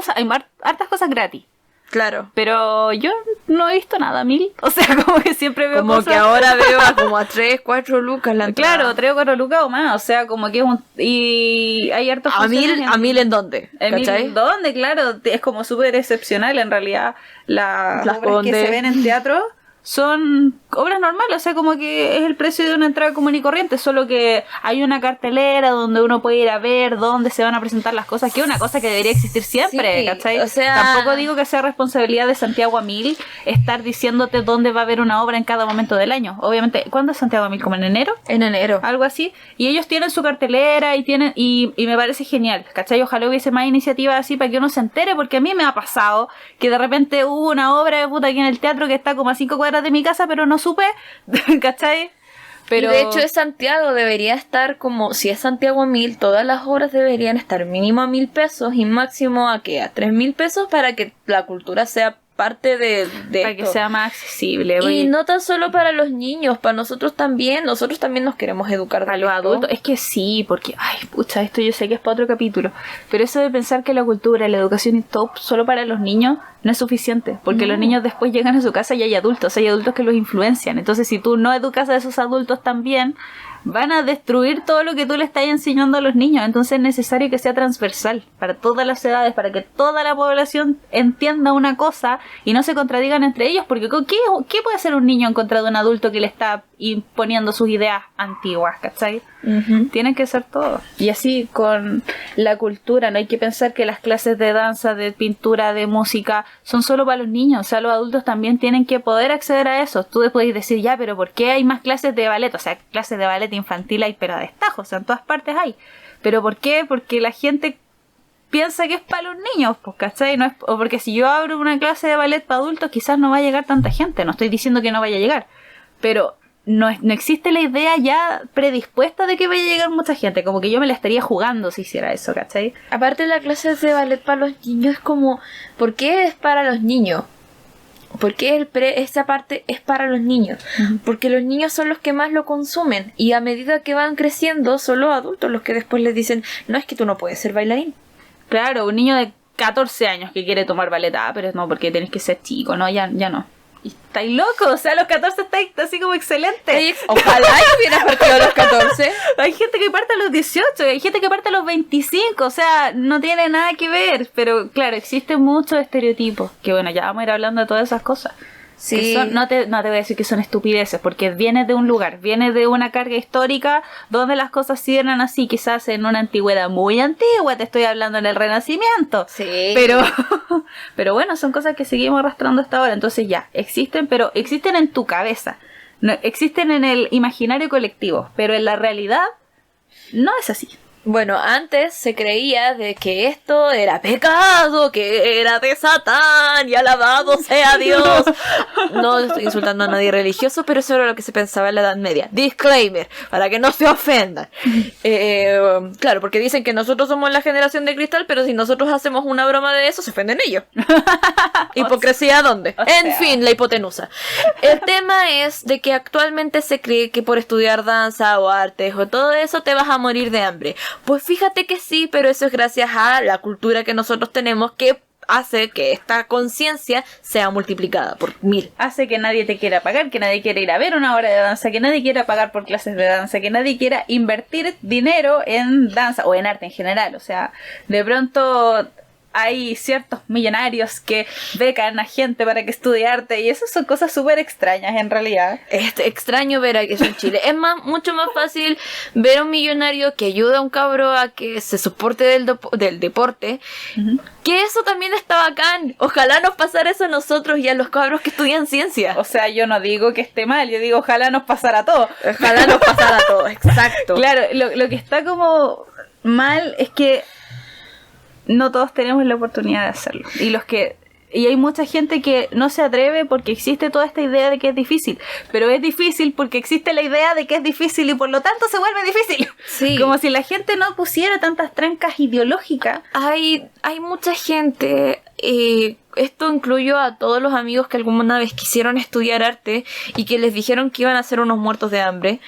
hartas cosas gratis. Claro. Pero yo no he visto nada 1000. O sea, como que siempre veo Como cosas... que ahora veo como a 3, 4 lucas la entrada. Claro, 3 o 4 lucas o más. O sea, como que es un... Y hay hartos... ¿A 1000 en dónde? ¿En ¿Cachai? 1000 dónde? Claro, es como súper excepcional en realidad las obras que Condes. se ven en teatro. son obras normales, o sea, como que es el precio de una entrada común y corriente, solo que hay una cartelera donde uno puede ir a ver dónde se van a presentar las cosas, que es una cosa que debería existir siempre, Sí, ¿cachai? o sea... Tampoco digo que sea responsabilidad de Santiago a Mil estar diciéndote dónde va a haber una obra en cada momento del año. Obviamente, ¿cuándo es Santiago a Mil? ¿Como en enero? En enero. Algo así. Y ellos tienen su cartelera y me parece genial, ¿cachai? Ojalá hubiese más iniciativas así para que uno se entere, porque a mí me ha pasado que de repente hubo una obra de puta aquí en el teatro que está como a 5 cuadras de mi casa, pero no supe, ¿cachai? Pero... Y de hecho es Santiago, debería estar como, si es Santiago a 1000, todas las obras deberían estar mínimo a 1000 pesos y máximo a ¿qué? A 3000 pesos para que la cultura sea parte de para esto. que sea más accesible. Y no tan solo para los niños, para nosotros también nos queremos educar a los adultos. Es que sí, porque, ay, pucha, esto yo sé que es para otro capítulo, pero eso de pensar que la cultura, la educación y todo solo para los niños no es suficiente, porque los niños después llegan a su casa y hay adultos que los influencian. Entonces, si tú no educas a esos adultos también, van a destruir todo lo que tú le estás enseñando a los niños. Entonces es necesario que sea transversal para todas las edades, para que toda la población entienda una cosa y no se contradigan entre ellos, porque ¿qué puede hacer un niño en contra de un adulto que le está imponiendo sus ideas antiguas, ¿cachai? Tienen que ser todos. Y así con la cultura, no hay que pensar que las clases de danza, de pintura, de música son solo para los niños, o sea, los adultos también tienen que poder acceder a eso. Tú puedes decir, ya, pero ¿por qué hay más clases de ballet? O sea, clases de ballet infantil hay, pero a destajo, o sea, en todas partes hay. ¿Pero por qué? Porque la gente piensa que es para los niños, pues, ¿cachai? No es, o porque si yo abro una clase de ballet para adultos, quizás no va a llegar tanta gente. No estoy diciendo que no vaya a llegar, pero no existe la idea ya predispuesta de que vaya a llegar mucha gente. Como que yo me la estaría jugando si hiciera eso, ¿cachai? Aparte, la clase de ballet para los niños es como, ¿por qué es para los niños? ¿Por qué esa parte es para los niños? Porque los niños son los que más lo consumen, y a medida que van creciendo son los adultos los que después les dicen, no, es que tú no puedes ser bailarín. Claro, un niño de 14 años que quiere tomar ballet, pero no, porque tenés que ser chico, ¿no? Ya no. Y estáis locos, o sea, a los 14 estáis así como excelente. Ojalá yo hubiera partido a los 14. Hay gente que parte a los 18, hay gente que parte a los 25, o sea, no tiene nada que ver. Pero claro, existen muchos estereotipos, que bueno, ya vamos a ir hablando de todas esas cosas. Sí. No te voy a decir que son estupideces, porque viene de un lugar, viene de una carga histórica donde las cosas siguen así, quizás en una antigüedad muy antigua, te estoy hablando en el Renacimiento. Sí. Pero bueno, son cosas que seguimos arrastrando hasta ahora, entonces ya, existen, pero existen en tu cabeza, no, existen en el imaginario colectivo, pero en la realidad no es así. Bueno, antes se creía de que esto era pecado, que era de Satán, y alabado sea Dios. No estoy insultando a nadie religioso, pero eso era lo que se pensaba en la Edad Media. Disclaimer, para que no se ofendan. Claro, porque dicen que nosotros somos la generación de cristal, pero si nosotros hacemos una broma de eso, se ofenden ellos. ¿Hipocresía dónde? En fin, la hipotenusa. El tema es de que actualmente se cree que por estudiar danza o artes o todo eso te vas a morir de hambre. Pues fíjate que sí, pero eso es gracias a la cultura que nosotros tenemos, que hace que esta conciencia sea multiplicada por 1000. Hace que nadie te quiera pagar, que nadie quiera ir a ver una hora de danza, que nadie quiera pagar por clases de danza, que nadie quiera invertir dinero en danza o en arte en general. O sea, de pronto hay ciertos millonarios que becan a gente para que estudie arte, y esas son cosas súper extrañas en realidad. Es extraño ver a eso en Chile. Es mucho más fácil ver a un millonario que ayuda a un cabro a que se soporte del deporte, que eso también está bacán. Ojalá nos pasara eso a nosotros y a los cabros que estudian ciencia. O sea, yo no digo que esté mal, yo digo ojalá nos pasara a todos. Ojalá nos pasara a todos, exacto. Claro, lo que está como mal es que no todos tenemos la oportunidad de hacerlo. Y hay mucha gente que no se atreve porque existe toda esta idea de que es difícil. Pero es difícil porque existe la idea de que es difícil y por lo tanto se vuelve difícil. Sí. Como si la gente no pusiera tantas trancas ideológicas. Hay mucha gente, esto incluyó a todos los amigos que alguna vez quisieron estudiar arte y que les dijeron que iban a ser unos muertos de hambre,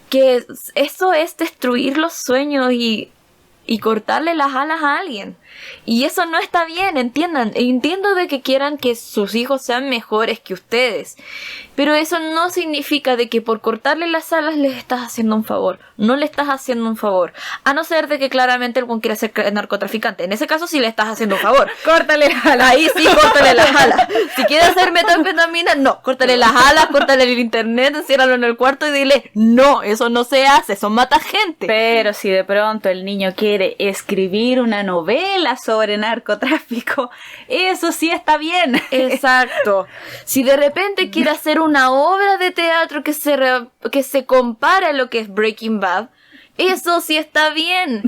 que eso es destruir los sueños y y cortarle las alas a alguien. Y eso no está bien, entiendan. Entiendo de que quieran que sus hijos sean mejores que ustedes. Pero eso no significa de que por cortarle las alas les estás haciendo un favor. No le estás haciendo un favor. A no ser de que claramente el buen quiera ser narcotraficante. En ese caso sí le estás haciendo un favor. Córtale las alas. Ahí sí, córtale las alas. Si quiere hacer metanfetamina, no. Córtale las alas, córtale el internet, enciérralo en el cuarto y dile, no, eso no se hace, eso mata gente. Pero si de pronto el niño quiere escribir una novela sobre narcotráfico, eso sí está bien. Exacto. Si de repente quiere hacer una obra de teatro que se compara a lo que es Breaking Bad, eso sí está bien.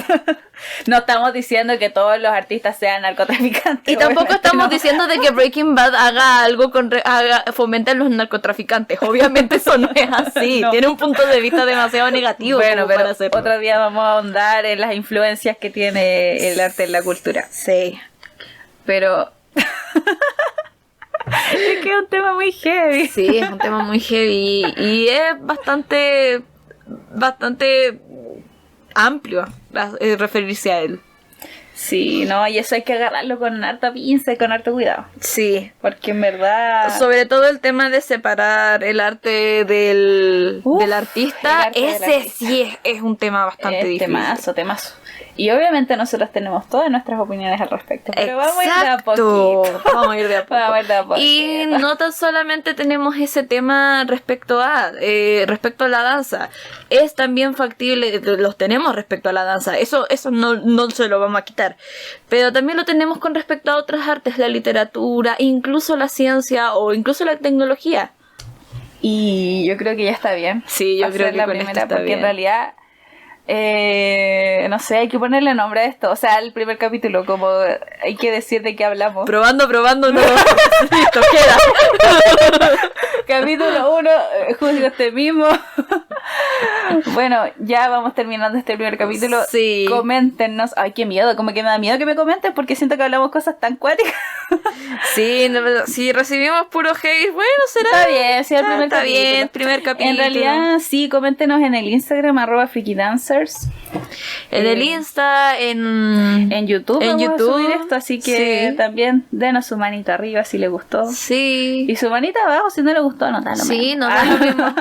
No estamos diciendo que todos los artistas sean narcotraficantes. Y tampoco estamos no. diciendo de que Breaking Bad haga algo fomenta a los narcotraficantes. Obviamente eso no es así. No. Tiene un punto de vista demasiado negativo. Bueno, pero para hacerlo. otro día vamos a ahondar en las influencias que tiene el arte en la cultura. Sí. Pero es que es un tema muy heavy. Sí, es un tema muy heavy y es bastante amplio referirse a él. Sí, no, y eso hay que agarrarlo con harta pinza y con harto cuidado. Sí. Porque en verdad... Sobre todo el tema de separar el arte del artista, el arte ese del artista. Sí es un tema bastante difícil. Temazo. Y obviamente nosotros tenemos todas nuestras opiniones al respecto. Pero vamos a ir de a Exacto. poquito. Vamos a ir de a poco. Vamos a ir de a poquito. Y no tan solamente tenemos ese tema respecto a la danza. Es también factible, los tenemos respecto a la danza. Eso no se lo vamos a quitar. Pero también lo tenemos con respecto a otras artes, la literatura, incluso la ciencia o incluso la tecnología. Y yo creo que ya está bien. Sí, yo creo que la con primera, esto está porque bien. en realidad... no sé, hay que ponerle nombre a esto. O sea, el primer capítulo, como hay que decir de qué hablamos. Probando, no. Listo, queda. Capítulo 1, juzgue usted mismo. Bueno, ya vamos terminando este primer capítulo. Sí. Coméntenos. Ay, qué miedo, como que me da miedo que me comenten porque siento que hablamos cosas tan cuáticas. Sí, si recibimos puro hate, bueno, será. Está bien, sí, el primer Está capítulo. bien, primer capítulo. En realidad, sí, coméntenos en el Instagram, @freakydancers. En el Insta, En YouTube, En vamos a YouTube, subir esto, así que sí. también denos su manita arriba si le gustó. Sí. Y su manita abajo si no le gustó, no da lo mismo. Sí, no da lo mismo.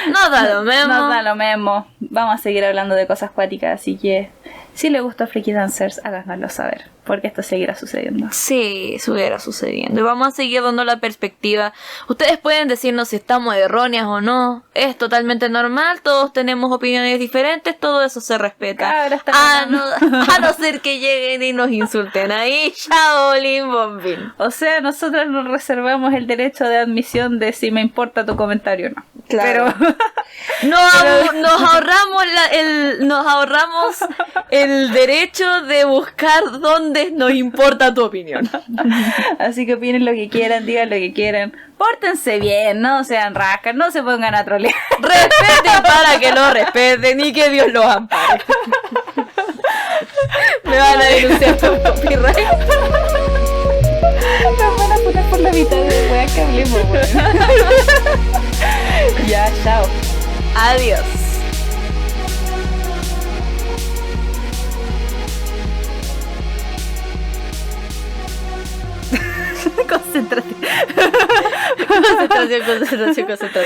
No da lo mismo. No da lo mismo. Vamos a seguir hablando de cosas cuáticas, así que si le gustó Freaky Dancers, háganoslo saber, porque esto seguirá sucediendo. Sí, estuviera sucediendo. Y vamos a seguir dando la perspectiva. Ustedes pueden decirnos si estamos erróneas o no. Es totalmente normal. Todos tenemos opiniones diferentes. Todo eso se respeta. Cabras, A no ser que lleguen y nos insulten. Ahí, Shaolin Bombín. O sea, nosotros nos reservamos el derecho de admisión de si me importa tu comentario o no. Claro. Pero Nos ahorramos el derecho de buscar dónde nos importa tu opinión. así que opinen lo que quieran, digan lo que quieran. Pórtense bien, no sean rascas, no se pongan a trolear. Respeten para que lo respeten y que Dios los ampare. Me van a denunciar por copyright. Nos van a poner por la mitad de weas que hablemos, weón. Ya, chao. Adiós. Concéntrate. Concentración.